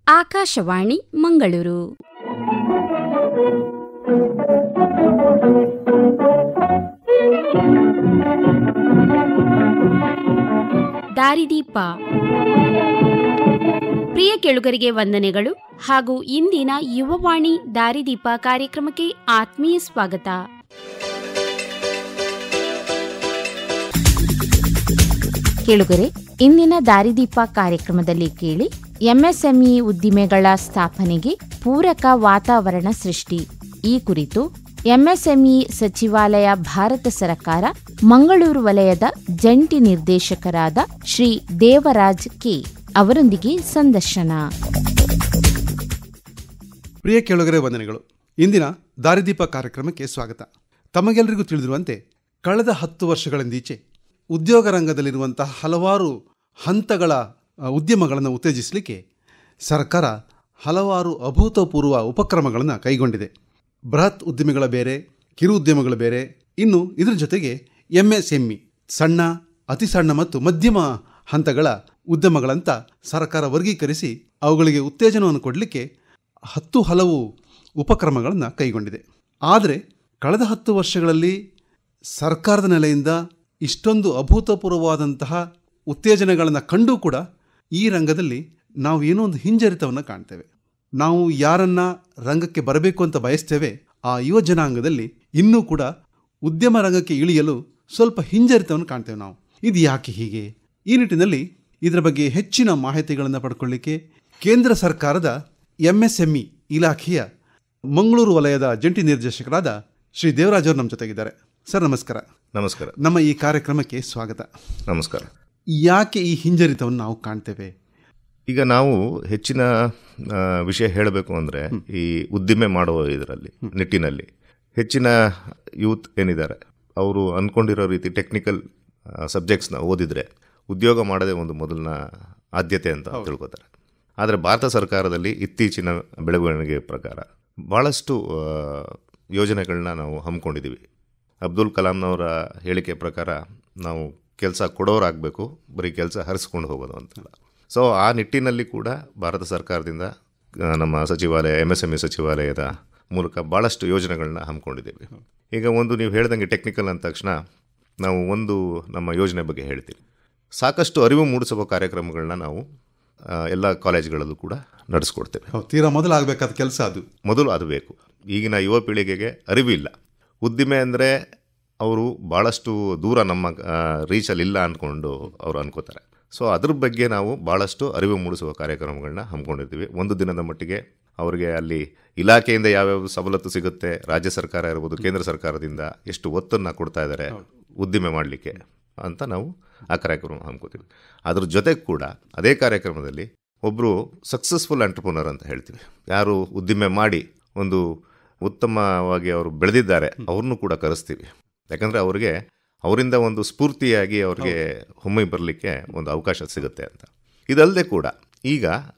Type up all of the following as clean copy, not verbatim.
ಆಕಾಶವಾಣಿ ಮಂಗಳೂರು. ದಾರಿದೀಪ. ಪ್ರಿಯ ಕೇಳುಗರಿಗೆ ವಂದನೆಗಳು ಹಾಗೂ ಇಂದಿನ ಯುವವಾಣಿ ದಾರಿದೀಪ ಕಾರ್ಯಕ್ರಮಕ್ಕೆ ಆತ್ಮೀಯ ಸ್ವಾಗತ. ಕೇಳುಗರೆ, ಇಂದಿನ ದಾರಿದೀಪ ಕಾರ್ಯಕ್ರಮದಲ್ಲಿ ಕೇಳಿ ಎಂಎಸ್ಎಂಇ ಉದ್ದಿಮೆಗಳ ಸ್ಥಾಪನೆಗೆ ಪೂರಕ ವಾತಾವರಣ ಸೃಷ್ಟಿ. ಈ ಕುರಿತು ಎಂಎಸ್ಎಂಇ ಸಚಿವಾಲಯ, ಭಾರತ ಸರ್ಕಾರ, ಮಂಗಳೂರು ವಲಯದ ಜಂಟಿ ನಿರ್ದೇಶಕರಾದ ಶ್ರೀ ದೇವರಾಜ್ ಕೆ ಅವರೊಂದಿಗೆ ಸಂದರ್ಶನ. ಪ್ರಿಯ ಕೇಳುಗರೆ ವಂದನೆಗಳು. ಇಂದಿನ ದಾರಿದೀಪ ಕಾರ್ಯಕ್ರಮಕ್ಕೆ ಸ್ವಾಗತ. ತಮಗೆಲ್ಲರಿಗೂ ತಿಳಿದಿರುವಂತೆ ಕಳೆದ 10 ವರ್ಷಗಳಿಂದೀಚೆ ಉದ್ಯೋಗ ರಂಗದಲ್ಲಿರುವಂತಹ ಹಲವಾರು ಹಂತಗಳ ಉದ್ಯಮಗಳನ್ನು ಉತ್ತೇಜಿಸಲಿಕ್ಕೆ ಸರ್ಕಾರ ಹಲವಾರು ಅಭೂತಪೂರ್ವ ಉಪಕ್ರಮಗಳನ್ನು ಕೈಗೊಂಡಿದೆ. ಬೃಹತ್ ಉದ್ಯಮಿಗಳ ಬೇರೆ, ಕಿರು ಉದ್ಯಮಗಳು ಬೇರೆ, ಇನ್ನು ಇದರ ಜೊತೆಗೆ ಎಂಎಸ್ಎಂಇ ಸಣ್ಣ, ಅತಿ ಸಣ್ಣ ಮತ್ತು ಮಧ್ಯಮ ಹಂತಗಳ ಉದ್ಯಮಗಳಂತ ಸರ್ಕಾರ ವರ್ಗೀಕರಿಸಿ ಅವುಗಳಿಗೆ ಉತ್ತೇಜನವನ್ನು ಕೊಡಲಿಕ್ಕೆ 10 ಹಲವು ಉಪಕ್ರಮಗಳನ್ನು ಕೈಗೊಂಡಿದೆ. ಆದರೆ ಕಳೆದ 10 ವರ್ಷಗಳಲ್ಲಿ ಸರ್ಕಾರದ ನೆಲೆಯಿಂದ ಇಷ್ಟೊಂದು ಅಭೂತಪೂರ್ವವಾದಂತಹ ಉತ್ತೇಜನಗಳನ್ನು ಕಂಡೂ ಕೂಡ ಈ ರಂಗದಲ್ಲಿ ನಾವು ಏನೋ ಒಂದು ಹಿಂಜರಿತವನ್ನು ಕಾಣ್ತೇವೆ. ನಾವು ಯಾರನ್ನ ರಂಗಕ್ಕೆ ಬರಬೇಕು ಅಂತ ಬಯಸ್ತೇವೆ, ಆ ಯುವ ಜನಾಂಗದಲ್ಲಿ ಇನ್ನೂ ಕೂಡ ಉದ್ಯಮ ರಂಗಕ್ಕೆ ಇಳಿಯಲು ಸ್ವಲ್ಪ ಹಿಂಜರಿತವನ್ನು ಕಾಣ್ತೇವೆ ನಾವು. ಇದು ಯಾಕೆ ಹೀಗೆ? ಈ ನಿಟ್ಟಿನಲ್ಲಿ ಇದರ ಬಗ್ಗೆ ಹೆಚ್ಚಿನ ಮಾಹಿತಿಗಳನ್ನು ಪಡ್ಕೊಳ್ಳಿಕ್ಕೆ ಕೇಂದ್ರ ಸರ್ಕಾರದ ಎಂಎಸ್ಎಂಇ ಇಲಾಖೆಯ ಮಂಗಳೂರು ವಲಯದ ಜಂಟಿ ನಿರ್ದೇಶಕರಾದ ಶ್ರೀ ದೇವರಾಜ್ ಅವರು ನಮ್ಮ ಜೊತೆಗಿದ್ದಾರೆ. ಸರ್ ನಮಸ್ಕಾರ. ನಮಸ್ಕಾರ. ನಮ್ಮ ಈ ಕಾರ್ಯಕ್ರಮಕ್ಕೆ ಸ್ವಾಗತ. ನಮಸ್ಕಾರ. ಯಾಕೆ ಈ ಹಿಂಜರಿತವನ್ನು ನಾವು ಕಾಣ್ತೇವೆ? ಈಗ ನಾವು ಹೆಚ್ಚಿನ ವಿಷಯ ಹೇಳಬೇಕು ಅಂದರೆ, ಈ ಉದ್ದಿಮೆ ಮಾಡುವ ಇದರಲ್ಲಿ ನಿಟ್ಟಿನಲ್ಲಿ ಹೆಚ್ಚಿನ ಯೂತ್ ಏನಿದ್ದಾರೆ ಅವರು ಅಂದ್ಕೊಂಡಿರೋ ರೀತಿ ಟೆಕ್ನಿಕಲ್ ಸಬ್ಜೆಕ್ಟ್ಸ್ನ ಓದಿದರೆ ಉದ್ಯೋಗ ಮಾಡೋದೇ ಒಂದು ಮೊದಲನ ಆದ್ಯತೆ ಅಂತ ತಿಳ್ಕೊತಾರೆ. ಆದರೆ ಭಾರತ ಸರ್ಕಾರದಲ್ಲಿ ಇತ್ತೀಚಿನ ಬೆಳವಣಿಗೆ ಪ್ರಕಾರ ಭಾಳಷ್ಟು ಯೋಜನೆಗಳನ್ನ ನಾವು ಹಮ್ಮಿಕೊಂಡಿದ್ದೀವಿ. ಅಬ್ದುಲ್ ಕಲಾಂನವರ ಹೇಳಿಕೆ ಪ್ರಕಾರ ನಾವು ಕೆಲಸ ಕೊಡೋರಾಗಬೇಕು, ಬರೀ ಕೆಲಸ ಹರಿಸ್ಕೊಂಡು ಹೋಗೋದು ಅಂತಲ್ಲ. ಸೊ ಆ ನಿಟ್ಟಿನಲ್ಲಿ ಕೂಡ ಭಾರತ ಸರ್ಕಾರದಿಂದ ನಮ್ಮ ಸಚಿವಾಲಯ, ಎಂಎಸ್ಎಂಇ ಸಚಿವಾಲಯದ ಮೂಲಕ ಭಾಳಷ್ಟು ಯೋಜನೆಗಳನ್ನ ಹಮ್ಮಿಕೊಂಡಿದ್ದೀವಿ. ಈಗ ಒಂದು ನೀವು ಹೇಳ್ದಂಗೆ ಟೆಕ್ನಿಕಲ್ ಅಂದ ತಕ್ಷಣ ನಾವು ಒಂದು ನಮ್ಮ ಯೋಜನೆ ಬಗ್ಗೆ ಹೇಳ್ತೀವಿ. ಸಾಕಷ್ಟು ಅರಿವು ಮೂಡಿಸುವ ಕಾರ್ಯಕ್ರಮಗಳನ್ನ ನಾವು ಎಲ್ಲ ಕಾಲೇಜ್ಗಳಲ್ಲೂ ಕೂಡ ನಡೆಸ್ಕೊಡ್ತೇವೆ. ತೀರಾ ಮೊದಲು ಆಗಬೇಕಾದ ಕೆಲಸ ಅದು ಬೇಕು. ಈಗಿನ ಯುವ ಪೀಳಿಗೆಗೆ ಅರಿವಿಲ್ಲ. ಉದ್ದಿಮೆ ಅಂದರೆ ಅವರು ಭಾಳಷ್ಟು ದೂರ ನಮ್ಮ ರೀಚಲ್ಲಿ ಇಲ್ಲ ಅಂದ್ಕೊಂಡು ಅವರು ಅನ್ಕೋತಾರೆ. ಸೊ ಅದ್ರ ಬಗ್ಗೆ ನಾವು ಭಾಳಷ್ಟು ಅರಿವು ಮೂಡಿಸುವ ಕಾರ್ಯಕ್ರಮಗಳನ್ನ ಹಮ್ಮಿಕೊಂಡಿರ್ತೀವಿ. ಒಂದು ದಿನದ ಮಟ್ಟಿಗೆ ಅವರಿಗೆ ಅಲ್ಲಿ ಇಲಾಖೆಯಿಂದ ಯಾವ್ಯಾವ ಸವಲತ್ತು ಸಿಗುತ್ತೆ, ರಾಜ್ಯ ಸರ್ಕಾರ ಇರ್ಬೋದು, ಕೇಂದ್ರ ಸರ್ಕಾರದಿಂದ ಎಷ್ಟು ಒತ್ತನ್ನು ಕೊಡ್ತಾ ಇದ್ದಾರೆ ಉದ್ದಿಮೆ ಮಾಡಲಿಕ್ಕೆ ಅಂತ ನಾವು ಆ ಕಾರ್ಯಕ್ರಮ ಹಮ್ಮಿಕೋತೀವಿ. ಅದ್ರ ಜೊತೆಗೆ ಕೂಡ ಅದೇ ಕಾರ್ಯಕ್ರಮದಲ್ಲಿ ಒಬ್ಬರು ಸಕ್ಸಸ್ಫುಲ್ ಎಂಟರ್ಪ್ರನರ್ ಅಂತ ಹೇಳ್ತೀವಿ, ಯಾರು ಉದ್ದಿಮೆ ಮಾಡಿ ಒಂದು ಉತ್ತಮವಾಗಿ ಅವರು ಬೆಳೆದಿದ್ದಾರೆ, ಅವ್ರನ್ನೂ ಕೂಡ ಕರೆಸ್ತೀವಿ. ಯಾಕಂದರೆ ಅವರಿಗೆ ಅವರಿಂದ ಒಂದು ಸ್ಫೂರ್ತಿಯಾಗಿ ಅವ್ರಿಗೆ ಹೊಮ್ಮೆ ಬರಲಿಕ್ಕೆ ಒಂದು ಅವಕಾಶ ಸಿಗುತ್ತೆ ಅಂತ. ಇದಲ್ಲದೆ ಕೂಡ ಈಗ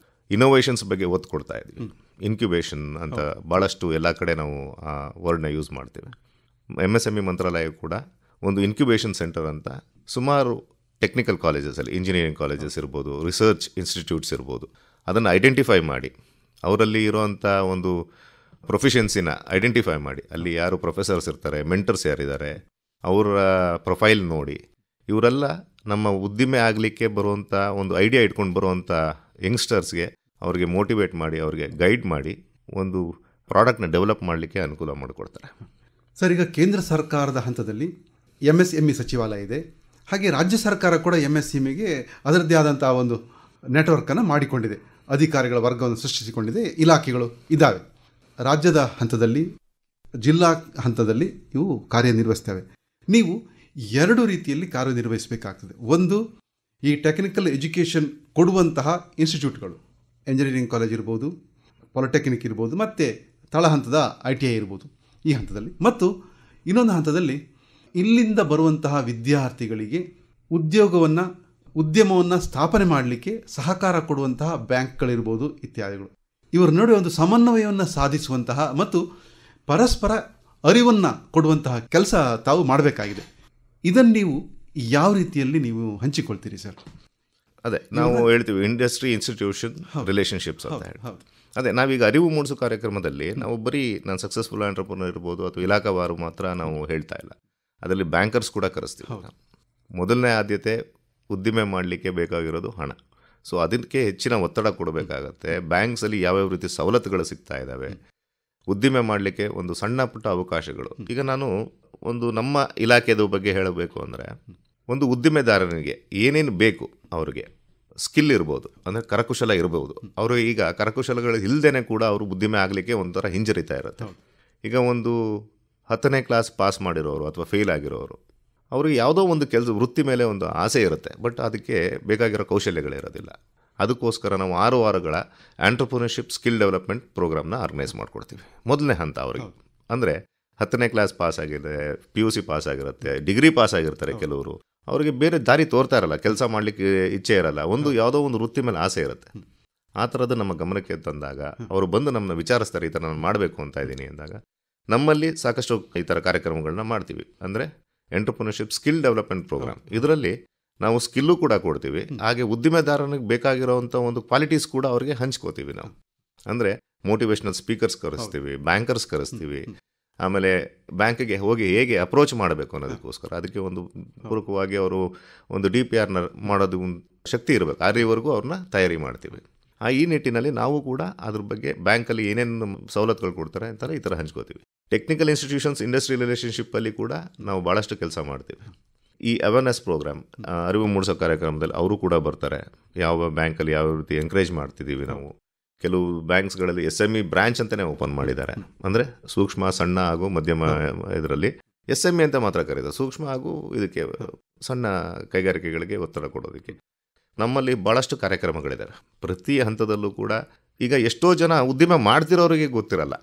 ಇನೋವೇಷನ್ಸ್ ಬಗ್ಗೆ ಒತ್ತು ಕೊಡ್ತಾ ಇದ್ವಿ. ಇನ್ಕ್ಯುಬೇಷನ್ ಅಂತ ಭಾಳಷ್ಟು ಎಲ್ಲ ಕಡೆ ನಾವು ಆ ವರ್ಡ್ನ ಯೂಸ್ ಮಾಡ್ತೀವಿ. ಎಂಎಸ್ಎಂಇ ಮಂತ್ರಾಲಯ ಕೂಡ ಒಂದು ಇನ್ಕ್ಯುಬೇಷನ್ ಸೆಂಟರ್ ಅಂತ ಸುಮಾರು ಟೆಕ್ನಿಕಲ್ ಕಾಲೇಜಸಲ್ಲಿ, ಇಂಜಿನಿಯರಿಂಗ್ ಕಾಲೇಜಸ್ ಇರ್ಬೋದು, ರಿಸರ್ಚ್ ಇನ್ಸ್ಟಿಟ್ಯೂಟ್ಸ್ ಇರ್ಬೋದು, ಅದನ್ನು ಐಡೆಂಟಿಫೈ ಮಾಡಿ ಅವರಲ್ಲಿ ಇರೋವಂಥ ಒಂದು ಪ್ರೊಫಿಷಿಯನ್ಸಿನ ಐಡೆಂಟಿಫೈ ಮಾಡಿ, ಅಲ್ಲಿ ಯಾರು ಪ್ರೊಫೆಸರ್ಸ್ ಇರ್ತಾರೆ, ಮೆಂಟರ್ಸ್ ಯಾರಿದ್ದಾರೆ, ಅವರ ಪ್ರೊಫೈಲ್ ನೋಡಿ ಇವರೆಲ್ಲ ನಮ್ಮ ಉದ್ದಿಮೆ ಆಗಲಿಕ್ಕೆ ಬರುವಂಥ ಒಂದು ಐಡಿಯಾ ಇಟ್ಕೊಂಡು ಬರುವಂಥ ಯಂಗ್ಸ್ಟರ್ಸ್ಗೆ ಅವ್ರಿಗೆ ಮೋಟಿವೇಟ್ ಮಾಡಿ, ಅವ್ರಿಗೆ ಗೈಡ್ ಮಾಡಿ ಒಂದು ಪ್ರಾಡಕ್ಟ್ನ ಡೆವಲಪ್ ಮಾಡಲಿಕ್ಕೆ ಅನುಕೂಲ ಮಾಡಿಕೊಡ್ತಾರೆ. ಸರ್, ಈಗ ಕೇಂದ್ರ ಸರ್ಕಾರದ ಹಂತದಲ್ಲಿ ಎಂಎಸ್ಎಂಇ ಸಚಿವಾಲಯ ಇದೆ, ಹಾಗೆ ರಾಜ್ಯ ಸರ್ಕಾರ ಕೂಡ ಎಂಎಸ್ಎಂಇಗೆ ಅದರದ್ದೇ ಆದಂಥ ಒಂದು ನೆಟ್ವರ್ಕನ್ನು ಮಾಡಿಕೊಂಡಿದೆ, ಅಧಿಕಾರಿಗಳ ವರ್ಗವನ್ನು ಸೃಷ್ಟಿಸಿಕೊಂಡಿದೆ, ಇಲಾಖೆಗಳು ಇದ್ದಾವೆ. ರಾಜ್ಯದ ಹಂತದಲ್ಲಿ, ಜಿಲ್ಲಾ ಹಂತದಲ್ಲಿ ಇವು ಕಾರ್ಯನಿರ್ವಹಿಸ್ತವೆ. ನೀವು 2 ರೀತಿಯಲ್ಲಿ ಕಾರ್ಯನಿರ್ವಹಿಸಬೇಕಾಗ್ತದೆ. ಒಂದು, ಈ ಟೆಕ್ನಿಕಲ್ ಎಜುಕೇಷನ್ ಕೊಡುವಂತಹ ಇನ್ಸ್ಟಿಟ್ಯೂಟ್ಗಳು, ಎಂಜಿನಿಯರಿಂಗ್ ಕಾಲೇಜ್ ಇರ್ಬೋದು, ಪಾಲಿಟೆಕ್ನಿಕ್ ಇರ್ಬೋದು, ಮತ್ತು ತಳಹಂತದ ITI ಇರ್ಬೋದು, ಈ ಹಂತದಲ್ಲಿ. ಮತ್ತು ಇನ್ನೊಂದು ಹಂತದಲ್ಲಿ ಇಲ್ಲಿಂದ ಬರುವಂತಹ ವಿದ್ಯಾರ್ಥಿಗಳಿಗೆ ಉದ್ಯಮವನ್ನು ಸ್ಥಾಪನೆ ಮಾಡಲಿಕ್ಕೆ ಸಹಕಾರ ಕೊಡುವಂತಹ ಬ್ಯಾಂಕ್ಗಳಿರ್ಬೋದು ಇತ್ಯಾದಿಗಳು. ಇವರ ನಡುವೆ ಒಂದು ಸಮನ್ವಯವನ್ನು ಸಾಧಿಸುವಂತಹ ಮತ್ತು ಪರಸ್ಪರ ಅರಿವನ್ನು ಕೊಡುವಂತಹ ಕೆಲಸ ತಾವು ಮಾಡಬೇಕಾಗಿದೆ. ಇದನ್ನು ನೀವು ಯಾವ ರೀತಿಯಲ್ಲಿ ನೀವು ಹಂಚಿಕೊಳ್ತೀರಿ ಸರ್? ಅದೇ ನಾವು ಹೇಳ್ತೀವಿ ಇಂಡಸ್ಟ್ರಿ ಇನ್ಸ್ಟಿಟ್ಯೂಷನ್ ರಿಲೇಷನ್ಶಿಪ್ಸ್ ಅಂತ ಹೇಳಿ. ಅದೇ ನಾವೀಗ ಅರಿವು ಮೂಡಿಸೋ ಕಾರ್ಯಕ್ರಮದಲ್ಲಿ ನಾವು ಬರೀ ನಾನು ಸಕ್ಸಸ್ಫುಲ್ ಆಂಟ್ರಪ್ರನರ್ ಇರ್ಬೋದು ಅಥವಾ ಇಲಾಖಾವಾರು ಮಾತ್ರ ನಾವು ಹೇಳ್ತಾ ಇಲ್ಲ, ಅದರಲ್ಲಿ ಬ್ಯಾಂಕರ್ಸ್ ಕೂಡ ಕರೆಸ್ತೀವಿ ನಾವು. ಮೊದಲನೇ ಆದ್ಯತೆ ಉದ್ದಿಮೆ ಮಾಡಲಿಕ್ಕೆ ಬೇಕಾಗಿರೋದು ಹಣ. ಸೊ ಅದಕ್ಕೆ ಹೆಚ್ಚಿನ ಒತ್ತಡ ಕೊಡಬೇಕಾಗತ್ತೆ. ಬ್ಯಾಂಕ್ಸಲ್ಲಿ ಯಾವ್ಯಾವ ರೀತಿ ಸವಲತ್ತುಗಳು ಸಿಗ್ತಾ ಇದ್ದಾವೆ, ಉದ್ದಿಮೆ ಮಾಡಲಿಕ್ಕೆ ಒಂದು ಸಣ್ಣ ಪುಟ್ಟ ಅವಕಾಶಗಳು. ಈಗ ನಾನು ಒಂದು ನಮ್ಮ ಇಲಾಖೆದ ಬಗ್ಗೆ ಹೇಳಬೇಕು ಅಂದರೆ, ಒಂದು ಉದ್ದಿಮೆದಾರನಿಗೆ ಏನೇನು ಬೇಕು, ಅವ್ರಿಗೆ ಸ್ಕಿಲ್ ಇರ್ಬೋದು, ಅಂದರೆ ಕರಕುಶಲ ಇರ್ಬೋದು. ಅವರು ಈಗ ಕರಕುಶಲಗಳು ಇಲ್ಲದೇ ಕೂಡ ಅವರು ಉದ್ದಿಮೆ ಆಗಲಿಕ್ಕೆ ಒಂಥರ ಹಿಂಜರಿತಾ ಇರುತ್ತೆ. ಈಗ ಒಂದು 10ನೇ ಕ್ಲಾಸ್ ಪಾಸ್ ಮಾಡಿರೋರು ಅಥವಾ ಫೇಲ್ ಆಗಿರೋರು, ಅವ್ರಿಗೆ ಯಾವುದೋ ಒಂದು ಕೆಲಸ ವೃತ್ತಿ ಮೇಲೆ ಒಂದು ಆಸೆ ಇರುತ್ತೆ, ಬಟ್ ಅದಕ್ಕೆ ಬೇಕಾಗಿರೋ ಕೌಶಲ್ಯಗಳಿರೋದಿಲ್ಲ. ಅದಕ್ಕೋಸ್ಕರ ನಾವು 6 ವಾರಗಳ ಆಂಟ್ರಪ್ರಿನರ್ಶಿಪ್ ಸ್ಕಿಲ್ ಡೆವಲಪ್ಮೆಂಟ್ ಪ್ರೋಗ್ರಾಮ್ನ ಆರ್ಗನೈಸ್ ಮಾಡಿಕೊಡ್ತೀವಿ. ಮೊದಲನೇ ಹಂತ ಅವ್ರಿಗೆ ಅಂದರೆ 10ನೇ ಕ್ಲಾಸ್ ಪಾಸ್ ಆಗಿದೆ, PUC ಪಾಸ್ ಆಗಿರುತ್ತೆ, ಡಿಗ್ರಿ ಪಾಸ್ ಆಗಿರ್ತಾರೆ ಕೆಲವರು. ಅವರಿಗೆ ಬೇರೆ ದಾರಿ ತೋರ್ತಾ ಇರಲ್ಲ, ಕೆಲಸ ಮಾಡಲಿಕ್ಕೆ ಇಚ್ಛೆ ಇರಲ್ಲ, ಯಾವುದೋ ಒಂದು ವೃತ್ತಿ ಮೇಲೆ ಆಸೆ ಇರುತ್ತೆ. ಆ ಥರದ್ದು ನಮ್ಮ ಗಮನಕ್ಕೆ ತಂದಾಗ ಅವರು ಬಂದು ನಮ್ಮನ್ನ ವಿಚಾರಿಸ್ತಾರೆ, ಈ ಥರ ನಾನು ಮಾಡಬೇಕು ಅಂತ ಇದ್ದೀನಿ ಅಂದಾಗ ನಮ್ಮಲ್ಲಿ ಸಾಕಷ್ಟು ಈ ಥರ ಕಾರ್ಯಕ್ರಮಗಳನ್ನ ಮಾಡ್ತೀವಿ. ಅಂದರೆ ಎಂಟರ್ಪ್ರಿನರ್ಶಿಪ್ ಸ್ಕಿಲ್ ಡೆವಲಪ್ಮೆಂಟ್ ಪ್ರೋಗ್ರಾಮ್. ಇದರಲ್ಲಿ ನಾವು ಸ್ಕಿಲ್ಲು ಕೂಡ ಕೊಡ್ತೀವಿ, ಹಾಗೆ ಉದ್ದಿಮೆದಾರನಿಗೆ ಬೇಕಾಗಿರೋವಂಥ ಒಂದು ಕ್ವಾಲಿಟೀಸ್ ಕೂಡ ಅವರಿಗೆ ಹಂಚ್ಕೋತೀವಿ ನಾವು. ಅಂದರೆ ಮೋಟಿವೇಶ್ನಲ್ ಸ್ಪೀಕರ್ಸ್ ಕರೆಸ್ತೀವಿ, ಬ್ಯಾಂಕರ್ಸ್ ಕರೆಸ್ತೀವಿ, ಆಮೇಲೆ ಬ್ಯಾಂಕಿಗೆ ಹೋಗಿ ಹೇಗೆ ಅಪ್ರೋಚ್ ಮಾಡಬೇಕು ಅನ್ನೋದಕ್ಕೋಸ್ಕರ ಅದಕ್ಕೆ ಒಂದು ಪೂರಕವಾಗಿ ಅವರು ಒಂದು DPR ಮಾಡೋದು ಶಕ್ತಿ ಇರಬೇಕು. ಅಲ್ಲಿವರೆಗೂ ಅವ್ರನ್ನ ತಯಾರಿ ಮಾಡ್ತೀವಿ. ಈ ನಿಟ್ಟಿನಲ್ಲಿ ನಾವು ಕೂಡ ಅದ್ರ ಬಗ್ಗೆ ಬ್ಯಾಂಕಲ್ಲಿ ಏನೇನು ಸವಲತ್ತುಗಳು ಕೊಡ್ತಾರೆ ಅಂತಾರೆ ಈ ಥರ ಹಂಚ್ಕೋತೀವಿ. ಟೆಕ್ನಿಕಲ್ ಇನ್ಸ್ಟಿಟ್ಯೂಷನ್ಸ್ ಇಂಡಸ್ಟ್ರಿ ರಿಲೇಷನ್ಶಿಪ್ಪಲ್ಲಿ ಕೂಡ ನಾವು ಭಾಳಷ್ಟು ಕೆಲಸ ಮಾಡ್ತೀವಿ. ಈ ಅವೇರ್ನೆಸ್ ಪ್ರೋಗ್ರಾಮ್, ಅರಿವು ಮೂಡಿಸೋ ಕಾರ್ಯಕ್ರಮದಲ್ಲಿ ಅವರು ಕೂಡ ಬರ್ತಾರೆ. ಯಾವ ಬ್ಯಾಂಕಲ್ಲಿ ಯಾವ ರೀತಿ ಎಂಕರೇಜ್ ಮಾಡ್ತಿದ್ದೀವಿ ನಾವು. ಕೆಲವು ಬ್ಯಾಂಕ್ಸ್ಗಳಲ್ಲಿ SME ಬ್ರಾಂಚ್ ಅಂತಲೇ ಓಪನ್ ಮಾಡಿದ್ದಾರೆ. ಅಂದರೆ ಸೂಕ್ಷ್ಮ, ಸಣ್ಣ ಹಾಗೂ ಮಧ್ಯಮ ಇದರಲ್ಲಿ SME ಅಂತ ಮಾತ್ರ ಕರೀತಾರೆ. ಸೂಕ್ಷ್ಮ ಹಾಗೂ ಇದಕ್ಕೆ ಸಣ್ಣ ಕೈಗಾರಿಕೆಗಳಿಗೆ ಒತ್ತಡ ಕೊಡೋದಕ್ಕೆ ನಮ್ಮಲ್ಲಿ ಭಾಳಷ್ಟು ಕಾರ್ಯಕ್ರಮಗಳಿದ್ದಾರೆ. ಪ್ರತಿ ಹಂತದಲ್ಲೂ ಕೂಡ ಈಗ ಎಷ್ಟೋ ಜನ ಉದ್ದಿಮೆ ಮಾಡ್ತಿರೋರಿಗೆ ಗೊತ್ತಿರಲ್ಲ.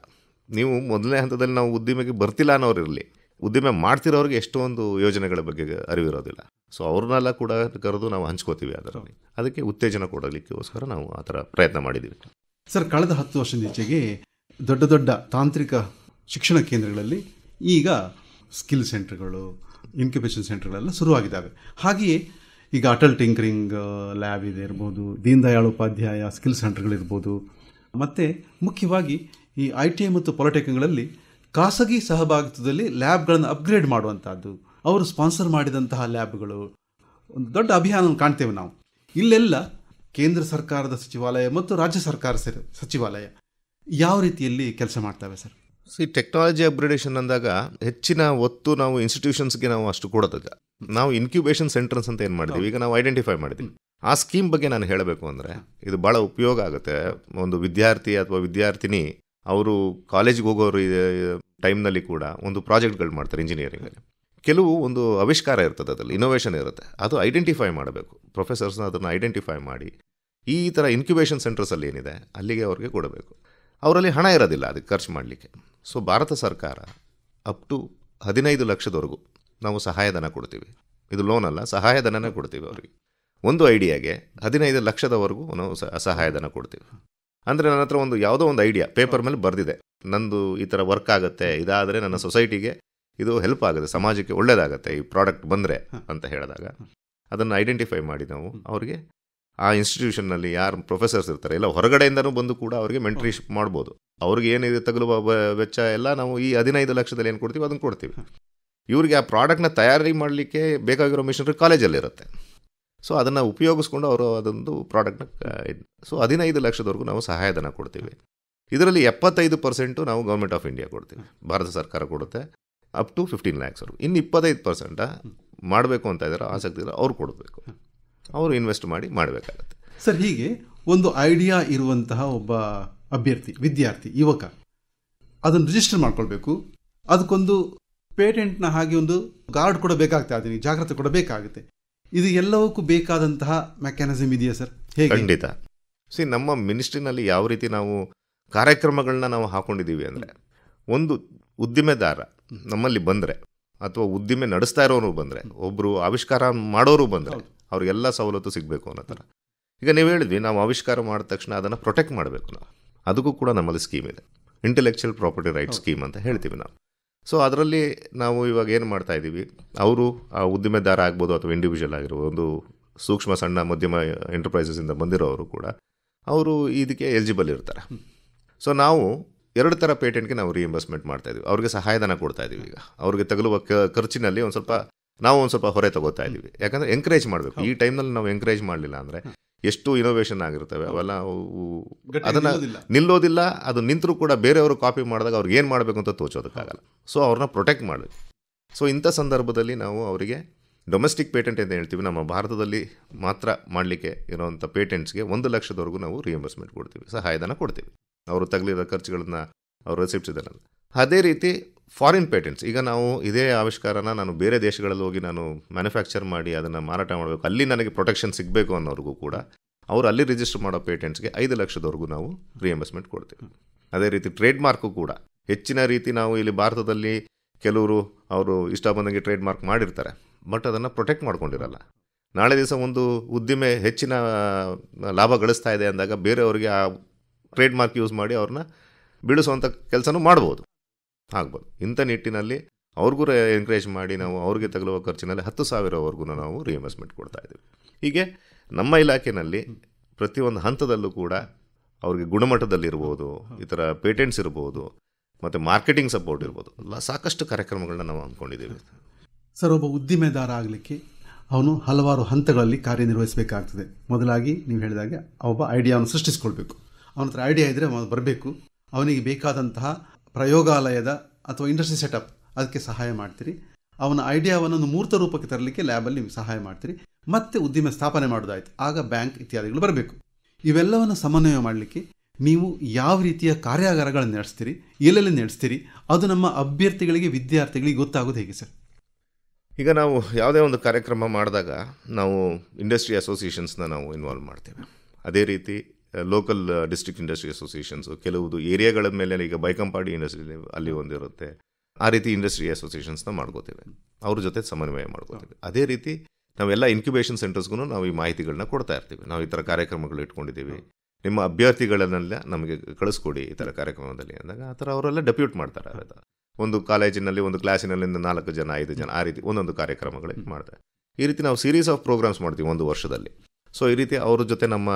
ನೀವು ಮೊದಲನೇ ಹಂತದಲ್ಲಿ ನಾವು ಉದ್ದಿಮೆಗೆ ಬರ್ತಿಲ್ಲ ಅನ್ನೋರಿರಲಿ, ಉದ್ದಿಮೆ ಮಾಡ್ತಿರೋರಿಗೆ ಎಷ್ಟೊಂದು ಯೋಜನೆಗಳ ಬಗ್ಗೆ ಅರಿವಿರೋದಿಲ್ಲ. ಸೊ ಅವ್ರನ್ನೆಲ್ಲ ಕೂಡ ಕರೆದು ನಾವು ಹಂಚ್ಕೋತೀವಿ ಅದರಲ್ಲಿ. ಅದಕ್ಕೆ ಉತ್ತೇಜನ ಕೊಡಲಿಕ್ಕೋಸ್ಕರ ನಾವು ಆ ಥರ ಪ್ರಯತ್ನ ಮಾಡಿದ್ದೀವಿ. ಸರ್, ಕಳೆದ 10 ವರ್ಷದೀಚೆಗೆ ದೊಡ್ಡ ದೊಡ್ಡ ತಾಂತ್ರಿಕ ಶಿಕ್ಷಣ ಕೇಂದ್ರಗಳಲ್ಲಿ ಈಗ ಸ್ಕಿಲ್ ಸೆಂಟರ್ಗಳು, ಇನ್ಕ್ಯುಬೇಷನ್ ಸೆಂಟರ್ಗಳೆಲ್ಲ ಶುರುವಾಗಿದ್ದಾವೆ. ಹಾಗೆಯೇ ಈಗ ಅಟಲ್ ಟಿಂಕರಿಂಗ್ ಲ್ಯಾಬ್ ಇದೆ ಇರ್ಬೋದು, ದೀನ್ ದಯಾಳ್ ಉಪಾಧ್ಯಾಯ ಸ್ಕಿಲ್ ಸೆಂಟರ್ಗಳಿರ್ಬೋದು, ಮತ್ತು ಮುಖ್ಯವಾಗಿ ಈ ITI ಮತ್ತು ಪಾಲಿಟೆಕ್ನಿಕ್ಗಳಲ್ಲಿ ಖಾಸಗಿ ಸಹಭಾಗಿತ್ವದಲ್ಲಿ ಲ್ಯಾಬ್ಗಳನ್ನು ಅಪ್ಗ್ರೇಡ್ ಮಾಡುವಂಥದ್ದು, ಅವರು ಸ್ಪಾನ್ಸರ್ ಮಾಡಿದಂತಹ ಲ್ಯಾಬ್ಗಳು, ಒಂದು ದೊಡ್ಡ ಅಭಿಯಾನವನ್ನು ಕಾಣ್ತೇವೆ ನಾವು. ಇಲ್ಲೆಲ್ಲ ಕೇಂದ್ರ ಸರ್ಕಾರದ ಸಚಿವಾಲಯ ಮತ್ತು ರಾಜ್ಯ ಸರ್ಕಾರ ಸಚಿವಾಲಯ ಯಾವ ರೀತಿಯಲ್ಲಿ ಕೆಲಸ ಮಾಡ್ತವೆ ಸರ್? ಟೆಕ್ನಾಲಜಿ ಅಪ್ಗ್ರೇಡೇಷನ್ ಅಂದಾಗ ಹೆಚ್ಚಿನ ಒತ್ತು ನಾವು ಇನ್ಸ್ಟಿಟ್ಯೂಷನ್ಸ್ಗೆ ನಾವು ಅಷ್ಟು ಕೊಡೋದಿಲ್ಲ. ನಾವು ಇನ್ಕ್ಯುಬೇಷನ್ ಸೆಂಟರ್ಸ್ ಅಂತ ಏನು ಮಾಡಿದ್ವಿ, ಈಗ ನಾವು ಐಡೆಂಟಿಫೈ ಮಾಡಿದ್ವಿ. ಆ ಸ್ಕೀಮ್ ಬಗ್ಗೆ ನಾನು ಹೇಳಬೇಕು ಅಂದರೆ ಇದು ಭಾಳ ಉಪಯೋಗ ಆಗುತ್ತೆ. ಒಂದು ವಿದ್ಯಾರ್ಥಿ ಅಥವಾ ವಿದ್ಯಾರ್ಥಿನಿ ಅವರು ಕಾಲೇಜಿಗೆ ಹೋಗೋರು ಟೈಮ್ನಲ್ಲಿ ಕೂಡ ಒಂದು ಪ್ರಾಜೆಕ್ಟ್ಗಳು ಮಾಡ್ತಾರೆ ಇಂಜಿನಿಯರಿಂಗಲ್ಲಿ. ಕೆಲವು ಒಂದು ಆವಿಷ್ಕಾರ ಇರ್ತದೆ, ಅದರಲ್ಲಿ ಇನೋವೇಷನ್ ಇರುತ್ತೆ, ಅದು ಐಡೆಂಟಿಫೈ ಮಾಡಬೇಕು. ಪ್ರೊಫೆಸರ್ಸ್ನ ಅದನ್ನು ಐಡೆಂಟಿಫೈ ಮಾಡಿ ಈ ಥರ ಇನ್ಕ್ಯುಬೇಷನ್ ಸೆಂಟರ್ಸಲ್ಲಿ ಏನಿದೆ ಅಲ್ಲಿಗೆ ಅವ್ರಿಗೆ ಕೊಡಬೇಕು. ಅವರಲ್ಲಿ ಹಣ ಇರೋದಿಲ್ಲ ಅದಕ್ಕೆ ಖರ್ಚು ಮಾಡಲಿಕ್ಕೆ. ಸೊ ಭಾರತ ಸರ್ಕಾರ ಅಪ್ ಟು 15 ಲಕ್ಷದವರೆಗೂ ನಾವು ಸಹಾಯಧನ ಕೊಡ್ತೀವಿ. ಇದು ಲೋನ್ ಅಲ್ಲ, ಸಹಾಯಧನನೇ ಕೊಡ್ತೀವಿ ಅವರಿಗೆ. ಒಂದು ಐಡಿಯಾಗೆ 15 ಲಕ್ಷದವರೆಗೂ ನಾವು ಸಹಾಯಧನ ಕೊಡ್ತೀವಿ. ಅಂದರೆ ನನ್ನ ಹತ್ರ ಒಂದು ಯಾವುದೋ ಒಂದು ಐಡಿಯಾ ಪೇಪರ್ ಮೇಲೆ ಬರೆದಿದೆ, ನಂದು ಈ ಥರ ವರ್ಕ್ ಆಗುತ್ತೆ, ಇದಾದರೆ ನನ್ನ ಸೊಸೈಟಿಗೆ ಇದು ಹೆಲ್ಪ್ ಆಗುತ್ತೆ, ಸಮಾಜಕ್ಕೆ ಒಳ್ಳೆಯದಾಗುತ್ತೆ ಈ ಪ್ರಾಡಕ್ಟ್ ಬಂದರೆ ಅಂತ ಹೇಳಿದಾಗ ಅದನ್ನು ಐಡೆಂಟಿಫೈ ಮಾಡಿ ನಾವು ಅವರಿಗೆ ಆ ಇನ್ಸ್ಟಿಟ್ಯೂಷನ್ನಲ್ಲಿ ಯಾರು ಪ್ರೊಫೆಸರ್ಸ್ ಇರ್ತಾರೆ ಎಲ್ಲ ಹೊರಗಡೆಯಿಂದನೂ ಬಂದು ಕೂಡ ಅವರಿಗೆ ಮೆಂಟರ್ಶಿಪ್ ಮಾಡ್ಬೋದು. ಅವ್ರಿಗೆ ಏನಿದೆ ತಗಲುವ ವೆಚ್ಚ ಎಲ್ಲ ನಾವು ಈ 15 ಲಕ್ಷದಲ್ಲಿ ಏನು ಕೊಡ್ತೀವಿ ಅದನ್ನು ಕೊಡ್ತೀವಿ. ಇವರಿಗೆ ಆ ಪ್ರಾಡಕ್ಟ್ನ ತಯಾರಿ ಮಾಡಲಿಕ್ಕೆ ಬೇಕಾಗಿರೋ ಮಿಷನರಿ ಕಾಲೇಜಲ್ಲಿರುತ್ತೆ. ಸೊ ಅದನ್ನು ಉಪಯೋಗಿಸ್ಕೊಂಡು ಅವರು ಅದೊಂದು ಪ್ರಾಡಕ್ಟ್ನ ಸೊ 15 ಲಕ್ಷದವರೆಗೂ ನಾವು ಸಹಾಯಧನ ಕೊಡ್ತೀವಿ. ಇದರಲ್ಲಿ 75% ನಾವು ಗೌರ್ಮೆಂಟ್ ಆಫ್ ಇಂಡಿಯಾ ಕೊಡ್ತೀವಿ, ಭಾರತ ಸರ್ಕಾರ ಕೊಡುತ್ತೆ, ಅಪ್ ಟು 15 ಲ್ಯಾಕ್ಸ್ವರೆಗೂ. ಇನ್ನು 25% ಮಾಡಬೇಕು ಅಂತ ಇದ್ದಾರೆ, ಆಸಕ್ತಿ ಇದ್ದಾರೆ, ಅವ್ರು ಕೊಡಬೇಕು, ಅವರು ಇನ್ವೆಸ್ಟ್ ಮಾಡಿ ಮಾಡಬೇಕಾಗತ್ತೆ. ಸರ್, ಹೀಗೆ ಒಂದು ಐಡಿಯಾ ಇರುವಂತಹ ಒಬ್ಬ ಅಭ್ಯರ್ಥಿ, ವಿದ್ಯಾರ್ಥಿ, ಯುವಕ ಅದನ್ನು ರಿಜಿಸ್ಟರ್ ಮಾಡ್ಕೊಳ್ಬೇಕು. ಅದಕ್ಕೊಂದು ಪೇಟೆಂಟ್ನ ಹಾಗೆ ಒಂದು ಗಾರ್ಡ್ ಕೂಡ ಬೇಕಾಗ್ತದೆ, ಅದಕ್ಕೆ ಜಾಗ್ರತೆ ಕೂಡ ಬೇಕಾಗುತ್ತೆ. ಇದು ಎಲ್ಲವಕ್ಕೂ ಬೇಕಾದಂತಹ ಮೆಕ್ಯಾನಿಸಮ್ ಇದೆಯಾ ಸರ್? ಹೇಗೆ? ಖಂಡಿತ. ನಮ್ಮ ಮಿನಿಸ್ಟ್ರಿನಲ್ಲಿ ಯಾವ ರೀತಿ ನಾವು ಕಾರ್ಯಕ್ರಮಗಳನ್ನ ನಾವು ಹಾಕೊಂಡಿದ್ದೀವಿ ಅಂದರೆ, ಒಂದು ಉದ್ದಿಮೆದಾರ ನಮ್ಮಲ್ಲಿ ಬಂದರೆ ಅಥವಾ ಉದ್ದಿಮೆ ನಡೆಸ್ತಾ ಇರೋರು ಬಂದರೆ, ಒಬ್ಬರು ಆವಿಷ್ಕಾರ ಮಾಡೋರು ಬಂದರೆ ಅವ್ರಿಗೆಲ್ಲ ಸವಲತ್ತು ಸಿಗಬೇಕು ಅನ್ನೋ ಥರ. ಈಗ ನೀವು ಹೇಳಿದ್ವಿ ನಾವು ಆವಿಷ್ಕಾರ ಮಾಡಿದ ತಕ್ಷಣ ಅದನ್ನು ಪ್ರೊಟೆಕ್ಟ್ ಮಾಡಬೇಕು ನಾವು. ಅದಕ್ಕೂ ಕೂಡ ನಮ್ಮಲ್ಲಿ ಸ್ಕೀಮ್ ಇದೆ, ಇಂಟೆಲೆಕ್ಚುಯಲ್ ಪ್ರಾಪರ್ಟಿ ರೈಟ್ ಸ್ಕೀಮ್ ಅಂತ ಹೇಳ್ತೀವಿ ನಾವು. ಸೊ ಅದರಲ್ಲಿ ನಾವು ಇವಾಗ ಏನು ಮಾಡ್ತಾ ಇದ್ದೀವಿ, ಅವರು ಆ ಉದ್ದಿಮೆದಾರ ಆಗ್ಬೋದು ಅಥವಾ ಇಂಡಿವಿಜುವಲ್ ಆಗಿರ್ಬೋದು, ಒಂದು ಸೂಕ್ಷ್ಮ ಸಣ್ಣ ಮಧ್ಯಮ ಎಂಟರ್ಪ್ರೈಸಸ್ಸಿಂದ ಬಂದಿರೋರು ಕೂಡ ಅವರು ಇದಕ್ಕೆ ಎಲಿಜಿಬಲ್ ಇರ್ತಾರೆ. ಸೊ ನಾವು 2 ಥರ ಪೇಟೆಂಟ್ಗೆ ನಾವು ರಿಇಂಬರ್ಸ್ಮೆಂಟ್ ಮಾಡ್ತಾಯಿದ್ದೀವಿ. ಅವ್ರಿಗೆ ಸಹಾಯಧನ ಕೊಡ್ತಾ ಇದ್ದೀವಿ. ಈಗ ಅವ್ರಿಗೆ ತಗಲುವ ಖರ್ಚಿನಲ್ಲಿ ಒಂದು ಸ್ವಲ್ಪ ಹೊರೆ ತಗೋತಾ ಇದ್ದೀವಿ. ಯಾಕಂದರೆ ಎಂಕರೇಜ್ ಮಾಡಬೇಕು. ಈ ಟೈಮ್ನಲ್ಲಿ ನಾವು ಎಂಕರೇಜ್ ಮಾಡಲಿಲ್ಲ ಅಂದರೆ ಎಷ್ಟು ಇನೋವೇಷನ್ ಆಗಿರ್ತವೆ ಅವೆಲ್ಲ ಅದನ್ನು ನಿಲ್ಲೋದಿಲ್ಲ. ಅದು ನಿಂತರೂ ಕೂಡ ಬೇರೆಯವರು ಕಾಪಿ ಮಾಡಿದಾಗ ಅವ್ರಿಗೆ ಏನು ಮಾಡಬೇಕು ಅಂತ ತೋಚೋದಕ್ಕಾಗಲ್ಲ. ಸೊ ಅವ್ರನ್ನ ಪ್ರೊಟೆಕ್ಟ್ ಮಾಡಬೇಕು. ಸೊ ಇಂಥ ಸಂದರ್ಭದಲ್ಲಿ ನಾವು ಅವರಿಗೆ ಡೊಮೆಸ್ಟಿಕ್ ಪೇಟೆಂಟ್ ಅಂತ ಹೇಳ್ತೀವಿ, ನಮ್ಮ ಭಾರತದಲ್ಲಿ ಮಾತ್ರ ಮಾಡಲಿಕ್ಕೆ ಇರೋವಂಥ ಪೇಟೆಂಟ್ಸ್ಗೆ 1 ಲಕ್ಷದವರೆಗೂ ನಾವು ರಿಇಂಬರ್ಸ್ಮೆಂಟ್ ಕೊಡ್ತೀವಿ, ಸಹಾಯಧನ ಕೊಡ್ತೀವಿ. ಅವರು ತಗಲಿರೋ ಖರ್ಚುಗಳನ್ನ ಅವ್ರ ರೆಸಿಪ್ಟ್ಸ್ ಇದೆಲ್ಲ. ಅದೇ ರೀತಿ ಫಾರಿನ್ ಪೇಟೆಂಟ್ಸ್, ಈಗ ನಾವು ಇದೇ ಆವಿಷ್ಕಾರನ ನಾನು ಬೇರೆ ದೇಶಗಳಲ್ಲಿ ಹೋಗಿ ನಾನು ಮ್ಯಾನುಫ್ಯಾಕ್ಚರ್ ಮಾಡಿ ಅದನ್ನು ಮಾರಾಟ ಮಾಡಬೇಕು, ಅಲ್ಲಿ ನನಗೆ ಪ್ರೊಟೆಕ್ಷನ್ ಸಿಗಬೇಕು ಅನ್ನೋರಿಗೂ ಕೂಡ ಅವರು ಅಲ್ಲಿ ರಿಜಿಸ್ಟರ್ ಮಾಡೋ ಪೇಟೆಂಟ್ಸ್ಗೆ 5 ಲಕ್ಷದವರೆಗೂ ನಾವು ರಿಇಂಬರ್ಸ್ಮೆಂಟ್ ಕೊಡ್ತೀವಿ. ಅದೇ ರೀತಿ ಟ್ರೇಡ್ ಮಾರ್ಕು ಕೂಡ ಹೆಚ್ಚಿನ ರೀತಿ ನಾವು ಇಲ್ಲಿ ಭಾರತದಲ್ಲಿ ಕೆಲವರು ಅವರು ಇಷ್ಟ ಬಂದಂಗೆ ಟ್ರೇಡ್ ಮಾರ್ಕ್ ಮಾಡಿರ್ತಾರೆ, ಬಟ್ ಅದನ್ನು ಪ್ರೊಟೆಕ್ಟ್ ಮಾಡ್ಕೊಂಡಿರಲ್ಲ. ನಾಳೆ ದಿವಸ ಒಂದು ಉದ್ದಿಮೆ ಹೆಚ್ಚಿನ ಲಾಭ ಗಳಿಸ್ತಾ ಇದೆ ಅಂದಾಗ ಬೇರೆಯವರಿಗೆ ಆ ಟ್ರೇಡ್ ಮಾರ್ಕ್ ಯೂಸ್ ಮಾಡಿ ಅವ್ರನ್ನ ಬೀಳಿಸುವಂಥ ಕೆಲಸನೂ ಮಾಡ್ಬೋದು, ಆಗ್ಬೋದು. ಇಂಥ ನಿಟ್ಟಿನಲ್ಲಿ ಅವ್ರಿಗೂ ಎನ್ಕರೇಜ್ ಮಾಡಿ ನಾವು ಅವ್ರಿಗೆ ತಗಲುವ ಖರ್ಚಿನಲ್ಲಿ 10,000ವರೆಗೂ ನಾವು ರಿಇಂಬರ್ಸ್ಮೆಂಟ್ ಕೊಡ್ತಾ ಇದ್ದೀವಿ. ಹೀಗೆ ನಮ್ಮ ಇಲಾಖೆಯಲ್ಲಿ ಪ್ರತಿಯೊಂದು ಹಂತದಲ್ಲೂ ಕೂಡ ಅವ್ರಿಗೆ ಗುಣಮಟ್ಟದಲ್ಲಿರ್ಬೋದು, ಈ ಥರ ಪೇಟೆಂಟ್ಸ್ ಇರ್ಬೋದು, ಮತ್ತು ಮಾರ್ಕೆಟಿಂಗ್ ಸಪೋರ್ಟ್ ಇರ್ಬೋದು, ಎಲ್ಲ ಸಾಕಷ್ಟು ಕಾರ್ಯಕ್ರಮಗಳನ್ನ ನಾವು ಅಂದ್ಕೊಂಡಿದ್ದೀವಿ. ಸರ್, ಒಬ್ಬ ಉದ್ದಿಮೆದಾರ ಆಗಲಿಕ್ಕೆ ಅವನು ಹಲವಾರು ಹಂತಗಳಲ್ಲಿ ಕಾರ್ಯನಿರ್ವಹಿಸಬೇಕಾಗ್ತದೆ. ಮೊದಲಾಗಿ ನೀವು ಹೇಳಿದಾಗೆ ಒಬ್ಬ ಐಡಿಯಾವನ್ನು ಸೃಷ್ಟಿಸ್ಕೊಳ್ಬೇಕು. ಅವನ ಹತ್ರ ಐಡಿಯಾ ಇದ್ದರೆ ಅವನು ಬರಬೇಕು. ಅವನಿಗೆ ಬೇಕಾದಂತಹ ಪ್ರಯೋಗಾಲಯದ ಅಥವಾ ಇಂಡಸ್ಟ್ರಿ ಸೆಟಪ್ ಅದಕ್ಕೆ ಸಹಾಯ ಮಾಡ್ತೀರಿ. ಅವನ ಐಡಿಯಾವನ್ನು ಒಂದು ಮೂರ್ತ ರೂಪಕ್ಕೆ ತರಲಿಕ್ಕೆ ಲ್ಯಾಬಲ್ಲಿ ನೀವು ಸಹಾಯ ಮಾಡ್ತೀರಿ. ಮತ್ತೆ ಉದ್ದಿಮೆ ಸ್ಥಾಪನೆ ಮಾಡೋದಾಯ್ತು, ಆಗ ಬ್ಯಾಂಕ್ ಇತ್ಯಾದಿಗಳು ಬರಬೇಕು. ಇವೆಲ್ಲವನ್ನು ಸಮನ್ವಯ ಮಾಡಲಿಕ್ಕೆ ನೀವು ಯಾವ ರೀತಿಯ ಕಾರ್ಯಾಗಾರಗಳನ್ನು ನಡೆಸ್ತೀರಿ, ಎಲ್ಲೆಲ್ಲಿ ನಡೆಸ್ತೀರಿ, ಅದು ನಮ್ಮ ಅಭ್ಯರ್ಥಿಗಳಿಗೆ ವಿದ್ಯಾರ್ಥಿಗಳಿಗೆ ಗೊತ್ತಾಗೋದು ಹೇಗೆ ಸರ್? ಈಗ ನಾವು ಯಾವುದೇ ಒಂದು ಕಾರ್ಯಕ್ರಮ ಮಾಡಿದಾಗ ನಾವು ಇಂಡಸ್ಟ್ರಿ ಅಸೋಸಿಯೇಷನ್ಸ್ನ ನಾವು ಇನ್ವಾಲ್ವ್ ಮಾಡ್ತೇವೆ. ಅದೇ ರೀತಿ ಲೋಕಲ್ ಡಿಸ್ಟ್ರಿಕ್ಟ್ ಇಂಡಸ್ಟ್ರಿ ಅಸೋಸಿಯೇಷನ್ಸು, ಕೆಲವುದು ಏರಿಯಾಗಳ ಮೇಲೆ, ಈಗ ಬೈಕಂಪಾಡಿ ಇಂಡಸ್ಟ್ರಿ ಅಲ್ಲಿ ಒಂದಿರುತ್ತೆ, ಆ ರೀತಿ ಇಂಡಸ್ಟ್ರಿ ಅಸೋಸಿಯೇಷನ್ಸ್ನ ಮಾಡ್ಕೋತೇವೆ, ಅವ್ರ ಜೊತೆ ಸಮನ್ವಯ ಮಾಡ್ಕೋತೀವಿ. ಅದೇ ರೀತಿ ನಾವೆಲ್ಲ ಇನ್ಕ್ಯುಬೇಷನ್ ಸೆಂಟರ್ಸ್ಗೂ ನಾವು ಈ ಮಾಹಿತಿಗಳನ್ನ ಕೊಡ್ತಾ ಇರ್ತೀವಿ. ನಾವು ಈ ಥರ ಕಾರ್ಯಕ್ರಮಗಳು ಇಟ್ಕೊಂಡಿದ್ದೀವಿ, ನಿಮ್ಮ ಅಭ್ಯರ್ಥಿಗಳನ್ನೆಲ್ಲ ನಮಗೆ ಕಳಿಸ್ಕೊಡಿ ಈ ಥರ ಕಾರ್ಯಕ್ರಮದಲ್ಲಿ ಅಂದಾಗ ಆ ಥರ ಅವರೆಲ್ಲ ಡೆಪ್ಯೂಟ್ ಮಾಡ್ತಾರೆ. ಒಂದು ಕಾಲೇಜಿನಲ್ಲಿ ಒಂದು ಕ್ಲಾಸಿನಲ್ಲಿ 4 ಜನ 5 ಜನ ಆ ರೀತಿ ಒಂದೊಂದು ಕಾರ್ಯಕ್ರಮಗಳಿಗೆ ಮಾಡ್ತಾರೆ. ಈ ರೀತಿ ನಾವು ಸೀರೀಸ್ ಆಫ್ ಪ್ರೋಗ್ರಾಮ್ಸ್ ಮಾಡ್ತೀವಿ 1 ವರ್ಷದಲ್ಲಿ. ಸೊ ಈ ರೀತಿ ಅವ್ರ ಜೊತೆ ನಮ್ಮ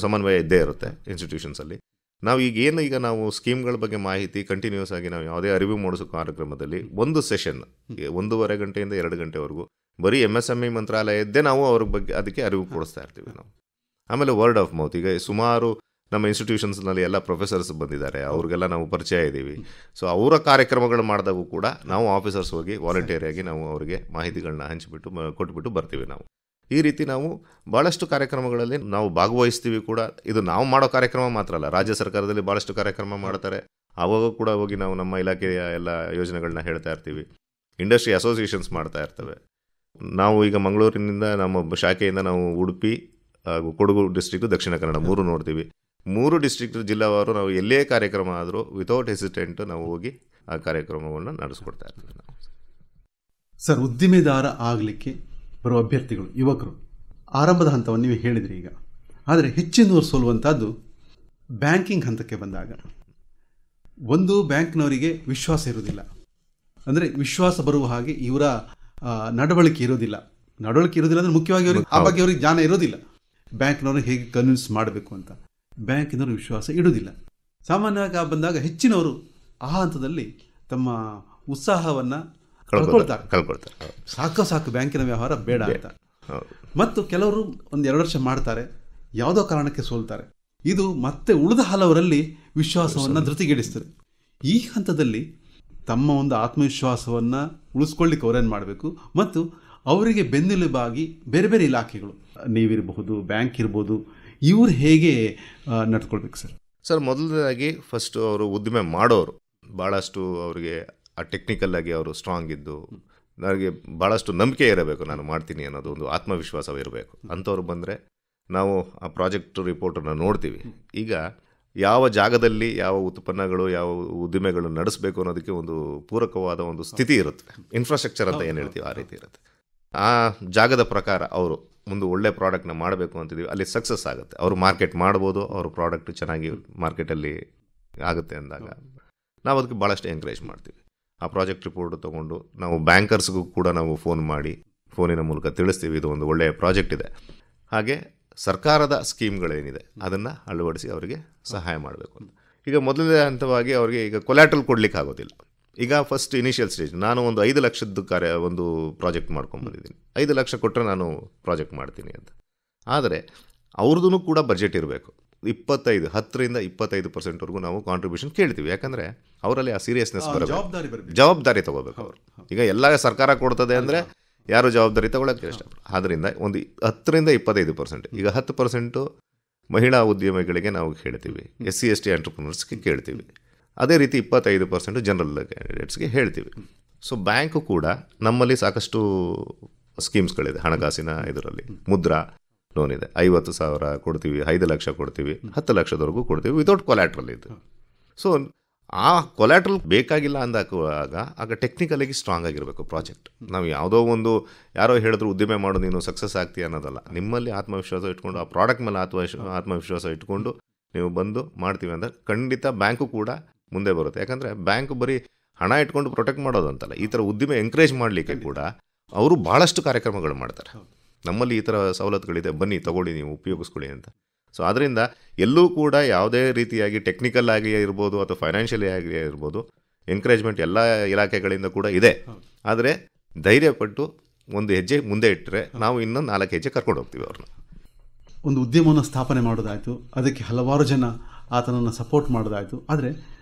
ಸಮನ್ವಯ ಇದ್ದೇ ಇರುತ್ತೆ ಇನ್ಸ್ಟಿಟ್ಯೂಷನ್ಸಲ್ಲಿ. ನಾವು ಈಗ ನಾವು ಸ್ಕೀಮ್ಗಳ ಬಗ್ಗೆ ಮಾಹಿತಿ ಕಂಟಿನ್ಯೂಸ್ ಆಗಿ ನಾವು ಯಾವುದೇ ಅರಿವು ಮೂಡಿಸೋ ಕಾರ್ಯಕ್ರಮದಲ್ಲಿ ಒಂದು ಸೆಷನ್ 1.5 ಗಂಟೆಯಿಂದ 2 ಗಂಟೆವರೆಗೂ ಬರೀ MSME ಮಂತ್ರಾಲಯದ್ದೇ ನಾವು ಅವ್ರ ಬಗ್ಗೆ ಅದಕ್ಕೆ ಅರಿವು ಕೊಡಿಸ್ತಾ ಇರ್ತೀವಿ ನಾವು. ಆಮೇಲೆ ವರ್ಡ್ ಆಫ್ ಮೌತ್, ಈಗ ಸುಮಾರು ನಮ್ಮ ಇನ್ಸ್ಟಿಟ್ಯೂಷನ್ಸ್ನಲ್ಲಿ ಎಲ್ಲ ಪ್ರೊಫೆಸರ್ಸ್ ಬಂದಿದ್ದಾರೆ, ಅವ್ರಿಗೆಲ್ಲ ನಾವು ಪರಿಚಯ ಇದ್ದೀವಿ. ಸೊ ಅವರ ಕಾರ್ಯಕ್ರಮಗಳು ಮಾಡಿದಾಗೂ ಕೂಡ ನಾವು ಆಫೀಸರ್ಸ್ ಹೋಗಿ ವಾಲಂಟಿಯರಾಗಿ ನಾವು ಅವರಿಗೆ ಮಾಹಿತಿಗಳನ್ನ ಹಂಚಿಬಿಟ್ಟು ಕೊಟ್ಬಿಟ್ಟು ಬರ್ತೀವಿ ನಾವು. ಈ ರೀತಿ ನಾವು ಭಾಳಷ್ಟು ಕಾರ್ಯಕ್ರಮಗಳಲ್ಲಿ ನಾವು ಭಾಗವಹಿಸ್ತೀವಿ ಕೂಡ. ಇದು ನಾವು ಮಾಡೋ ಕಾರ್ಯಕ್ರಮ ಮಾತ್ರ ಅಲ್ಲ, ರಾಜ್ಯ ಸರ್ಕಾರದಲ್ಲಿ ಭಾಳಷ್ಟು ಕಾರ್ಯಕ್ರಮ ಮಾಡ್ತಾರೆ, ಆವಾಗ ಕೂಡ ಹೋಗಿ ನಾವು ನಮ್ಮ ಇಲಾಖೆಯ ಎಲ್ಲ ಯೋಜನೆಗಳನ್ನ ಹೇಳ್ತಾ ಇರ್ತೀವಿ. ಇಂಡಸ್ಟ್ರಿ ಅಸೋಸಿಯೇಷನ್ಸ್ ಮಾಡ್ತಾ ಇರ್ತವೆ. ನಾವು ಈಗ ಮಂಗಳೂರಿನಿಂದ ನಮ್ಮ ಶಾಖೆಯಿಂದ ನಾವು ಉಡುಪಿ ಹಾಗೂ ಕೊಡಗು ಡಿಸ್ಟ್ರಿಕ್ಟು, ದಕ್ಷಿಣ ಕನ್ನಡ 3 ನೋಡ್ತೀವಿ. 3 ಡಿಸ್ಟ್ರಿಕ್ಟ್ ಜಿಲ್ಲಾವಾರು ನಾವು ಎಲ್ಲೇ ಕಾರ್ಯಕ್ರಮ ಆದರೂ ವಿತೌಟ್ ಹೆಸಿಟೆಂಟ್ ನಾವು ಹೋಗಿ ಆ ಕಾರ್ಯಕ್ರಮವನ್ನು ನಡೆಸ್ಕೊಡ್ತಾ ಇರ್ತೀವಿ ನಾವು. ಸರ್, ಉದ್ದಿಮೆದಾರ ಆಗಲಿಕ್ಕೆ ಬರುವ ಅಭ್ಯರ್ಥಿಗಳು, ಯುವಕರು ಆರಂಭದ ಹಂತವನ್ನು ನೀವು ಹೇಳಿದ್ರಿ ಈಗ. ಆದರೆ ಹೆಚ್ಚಿನವರು ಸೋಲುವಂಥದ್ದು ಬ್ಯಾಂಕಿಂಗ್ ಹಂತಕ್ಕೆ ಬಂದಾಗ. ಒಂದು ಬ್ಯಾಂಕ್ನವರಿಗೆ ವಿಶ್ವಾಸ ಇರೋದಿಲ್ಲ, ಅಂದರೆ ವಿಶ್ವಾಸ ಬರುವ ಹಾಗೆ ಇವರ ನಡವಳಿಕೆ ಇರೋದಿಲ್ಲ ಅಂದರೆ ಮುಖ್ಯವಾಗಿ ಅವ್ರಿಗೆ ಆ ಬಗ್ಗೆ ಅವ್ರಿಗೆ ಜ್ಞಾನ ಇರೋದಿಲ್ಲ. ಬ್ಯಾಂಕ್ನವ್ರಿಗೆ ಹೇಗೆ ಕನ್ವಿನ್ಸ್ ಮಾಡಬೇಕು ಅಂತ ಬ್ಯಾಂಕಿನವರು ವಿಶ್ವಾಸ ಇಡೋದಿಲ್ಲ. ಸಾಮಾನ್ಯವಾಗಿ ಬಂದಾಗ ಹೆಚ್ಚಿನವರು ಆ ಹಂತದಲ್ಲಿ ತಮ್ಮ ಉತ್ಸಾಹವನ್ನು ಕಳ್ಕೊಳ್ತಾರೆ. ಸಾಕು ಬ್ಯಾಂಕಿನ ವ್ಯವಹಾರ ಬೇಡ ಅಂತ. ಮತ್ತು ಕೆಲವರು 1-2 ವರ್ಷ ಮಾಡ್ತಾರೆ, ಯಾವುದೋ ಕಾರಣಕ್ಕೆ ಸೋಲ್ತಾರೆ. ಇದು ಮತ್ತೆ ಉಳಿದ ಹಲವರಲ್ಲಿ ವಿಶ್ವಾಸವನ್ನು ಧೃತಿಗೆಡಿಸ್ತದೆ. ಈ ಹಂತದಲ್ಲಿ ತಮ್ಮ ಒಂದು ಆತ್ಮವಿಶ್ವಾಸವನ್ನು ಉಳಿಸ್ಕೊಳ್ಳಿಕ್ಕೆ ಅವರೇನು ಮಾಡಬೇಕು, ಮತ್ತು ಅವರಿಗೆ ಬೆನ್ನೆಲುಬಾಗಿ ಬೇರೆ ಬೇರೆ ಇಲಾಖೆಗಳು, ನೀವಿರಬಹುದು, ಬ್ಯಾಂಕ್ ಇರ್ಬೋದು, ಇವರು ಹೇಗೆ ನಡ್ಕೊಳ್ಬೇಕು ಸರ್? ಸರ್, ಮೊದಲನೇದಾಗಿ ಫಸ್ಟು ಅವರು ಉದ್ದಿಮೆ ಮಾಡೋರು ಭಾಳಷ್ಟು ಅವರಿಗೆ ಆ ಟೆಕ್ನಿಕಲ್ಲಾಗಿ ಅವರು ಸ್ಟ್ರಾಂಗ್ ಇದ್ದು, ನನಗೆ ಭಾಳಷ್ಟು ನಂಬಿಕೆ ಇರಬೇಕು, ನಾನು ಮಾಡ್ತೀನಿ ಅನ್ನೋದು ಒಂದು ಆತ್ಮವಿಶ್ವಾಸವಿರಬೇಕು. ಅಂಥವ್ರು ಬಂದರೆ ನಾವು ಆ ಪ್ರಾಜೆಕ್ಟ್ ರಿಪೋರ್ಟನ್ನು ನೋಡ್ತೀವಿ. ಈಗ ಯಾವ ಜಾಗದಲ್ಲಿ ಯಾವ ಉತ್ಪನ್ನಗಳು ಯಾವ ಉದ್ದಿಮೆಗಳು ನಡೆಸಬೇಕು ಅನ್ನೋದಕ್ಕೆ ಒಂದು ಪೂರಕವಾದ ಒಂದು ಸ್ಥಿತಿ ಇರುತ್ತೆ. ಇನ್ಫ್ರಾಸ್ಟ್ರಕ್ಚರ್ ಅಂತ ಏನು ಹೇಳ್ತೀವಿ ಆ ರೀತಿ ಇರುತ್ತೆ. ಆ ಜಾಗದ ಪ್ರಕಾರ ಅವರು ಮುಂದೆ ಒಳ್ಳೆ ಪ್ರಾಡಕ್ಟ್ನ ಮಾಡಬೇಕು ಅಂತಿದ್ದೀವಿ, ಅಲ್ಲಿ ಸಕ್ಸಸ್ ಆಗುತ್ತೆ, ಅವರು ಮಾರ್ಕೆಟ್ ಮಾಡ್ಬೋದು, ಅವ್ರ ಪ್ರಾಡಕ್ಟ್ ಚೆನ್ನಾಗಿ ಮಾರ್ಕೆಟಲ್ಲಿ ಆಗುತ್ತೆ ಅಂದಾಗ ನಾವು ಅದಕ್ಕೆ ಭಾಳಷ್ಟು ಎಂಕರೇಜ್ ಮಾಡ್ತೀವಿ. ಆ ಪ್ರಾಜೆಕ್ಟ್ ರಿಪೋರ್ಟ್ ತೊಗೊಂಡು ನಾವು ಬ್ಯಾಂಕರ್ಸ್ಗೂ ಕೂಡ ನಾವು ಫೋನ್ ಮಾಡಿ ಫೋನಿನ ಮೂಲಕ ತಿಳಿಸ್ತೀವಿ, ಇದು ಒಂದು ಒಳ್ಳೆಯ ಪ್ರಾಜೆಕ್ಟ್ ಇದೆ. ಹಾಗೆ ಸರ್ಕಾರದ ಸ್ಕೀಮ್ಗಳೇನಿದೆ ಅದನ್ನು ಅಳವಡಿಸಿ ಅವರಿಗೆ ಸಹಾಯ ಮಾಡಬೇಕು ಅಂತ. ಈಗ ಮೊದಲನೇ ಹಂತವಾಗಿ ಅವರಿಗೆ ಈಗ ಕೊಲ್ಯಾಟ್ರಲ್ ಕೊಡಲಿಕ್ಕೆ ಆಗೋದಿಲ್ಲ. ಈಗ ಫಸ್ಟ್ ಇನಿಷಿಯಲ್ ಸ್ಟೇಜ್ ನಾನು ಒಂದು 5 ಲಕ್ಷದ್ದು ಒಂದು ಪ್ರಾಜೆಕ್ಟ್ ಮಾಡ್ಕೊಂಡ್ಬಂದಿದ್ದೀನಿ, 5 ಲಕ್ಷ ಕೊಟ್ಟರೆ ನಾನು ಪ್ರಾಜೆಕ್ಟ್ ಮಾಡ್ತೀನಿ ಅಂತ. ಆದರೆ ಅವ್ರದ್ದು ಕೂಡ ಬಜೆಟ್ ಇರಬೇಕು. 10ರಿಂದ 25% ನಾವು ಕಾಂಟ್ರಿಬ್ಯೂಷನ್ ಕೇಳ್ತೀವಿ. ಯಾಕಂದರೆ ಅವರಲ್ಲಿ ಆ ಸೀರಿಯಸ್ನೆಸ್ ಬರಬೇಕು, ಜವಾಬ್ದಾರಿ ತಗೋಬೇಕು ಅವರು. ಈಗ ಎಲ್ಲ ಸರ್ಕಾರ ಕೊಡ್ತದೆ ಅಂದರೆ ಯಾರು ಜವಾಬ್ದಾರಿ ತಗೊಳ್ಳೋಕ್ಕೆ ಇಷ್ಟಪಡ. ಆದ್ದರಿಂದ ಒಂದು 10ರಿಂದ 25%, ಈಗ 10% ಮಹಿಳಾ ಉದ್ಯಮಿಗಳಿಗೆ ನಾವು ಹೇಳ್ತೀವಿ, SC/ST ಎಂಟರ್ಪ್ರಿನರ್ಸ್ಗೆ ಕೇಳ್ತೀವಿ. ಅದೇ ರೀತಿ 25% ಜನರಲ್ ಕ್ಯಾಂಡಿಡೇಟ್ಸ್ಗೆ ಹೇಳ್ತೀವಿ. ಸೊ ಬ್ಯಾಂಕು ಕೂಡ ನಮ್ಮಲ್ಲಿ ಸಾಕಷ್ಟು ಸ್ಕೀಮ್ಸ್ಗಳಿದೆ ಹಣಕಾಸಿನ ಇದರಲ್ಲಿ. ಮುದ್ರಾ ಲೋನ್ ಇದೆ, 50,000 ಕೊಡ್ತೀವಿ, 5 ಲಕ್ಷ ಕೊಡ್ತೀವಿ, 10 ಲಕ್ಷದವರೆಗೂ ಕೊಡ್ತೀವಿ ವಿತೌಟ್ ಕೊಲ್ಯಾಟ್ರಲ್ ಇದು. ಸೊ ಆ ಕೊಲ್ಯಾಟ್ರಲ್ ಬೇಕಾಗಿಲ್ಲ ಅಂದಾಗ ಆಗ ಟೆಕ್ನಿಕಲಾಗಿ ಸ್ಟ್ರಾಂಗ್ ಆಗಿರಬೇಕು ಪ್ರಾಜೆಕ್ಟ್. ನಾವು ಯಾವುದೋ ಒಂದು ಯಾರೋ ಹೇಳಿದ್ರು ಉದ್ದಿಮೆ ಮಾಡು ನೀನು ಸಕ್ಸಸ್ ಆಗ್ತೀಯ ಅನ್ನೋದಲ್ಲ. ನಿಮ್ಮಲ್ಲಿ ಆತ್ಮವಿಶ್ವಾಸ ಇಟ್ಕೊಂಡು ಆ ಪ್ರಾಡಕ್ಟ್ ಮೇಲೆ ಆತ್ಮವಿಶ್ವಾಸ ಇಟ್ಕೊಂಡು ನೀವು ಬಂದು ಮಾಡ್ತೀವಿ ಅಂದರೆ ಖಂಡಿತ ಬ್ಯಾಂಕು ಕೂಡ ಮುಂದೆ ಬರುತ್ತೆ. ಯಾಕಂದರೆ ಬ್ಯಾಂಕ್ ಬರೀ ಹಣ ಇಟ್ಕೊಂಡು ಪ್ರೊಟೆಕ್ಟ್ ಮಾಡೋದು ಅಂತಲ್ಲ, ಈ ಥರ ಉದ್ದಿಮೆ ಎಂಕರೇಜ್ ಮಾಡಲಿಕ್ಕೆ ಕೂಡ ಅವರು ಭಾಳಷ್ಟು ಕಾರ್ಯಕ್ರಮಗಳು ಮಾಡ್ತಾರೆ. ನಮ್ಮಲ್ಲಿ ಈ ಥರ ಸವಲತ್ತುಗಳಿದೆ, ಬನ್ನಿ ತಗೊಳ್ಳಿ, ನೀವು ಉಪಯೋಗಿಸ್ಕೊಳ್ಳಿ ಅಂತ. ಸೊ ಅದರಿಂದ ಎಲ್ಲೂ ಕೂಡ ಯಾವುದೇ ರೀತಿಯಾಗಿ ಟೆಕ್ನಿಕಲ್ ಆಗಿ ಇರ್ಬೋದು ಅಥವಾ ಫೈನಾನ್ಷಿಯಲಿ ಆಗಿ ಇರ್ಬೋದು ಎಂಕರೇಜ್ಮೆಂಟ್ ಎಲ್ಲ ಇಲಾಖೆಗಳಿಂದ ಕೂಡ ಇದೆ. ಆದರೆ ಧೈರ್ಯಪಟ್ಟು ಒಂದು ಹೆಜ್ಜೆ ಮುಂದೆ ಇಟ್ಟರೆ ನಾವು ಇನ್ನೊಂದು 4 ಹೆಜ್ಜೆ ಕರ್ಕೊಂಡು ಹೋಗ್ತೀವಿ ಅವ್ರನ್ನ. ಒಂದು ಉದ್ಯಮವನ್ನು ಸ್ಥಾಪನೆ ಮಾಡೋದಾಯಿತು, ಅದಕ್ಕೆ ಹಲವಾರು ಜನ ಆತನನ್ನು ಸಪೋರ್ಟ್ ಮಾಡೋದಾಯಿತು. ಆದರೆ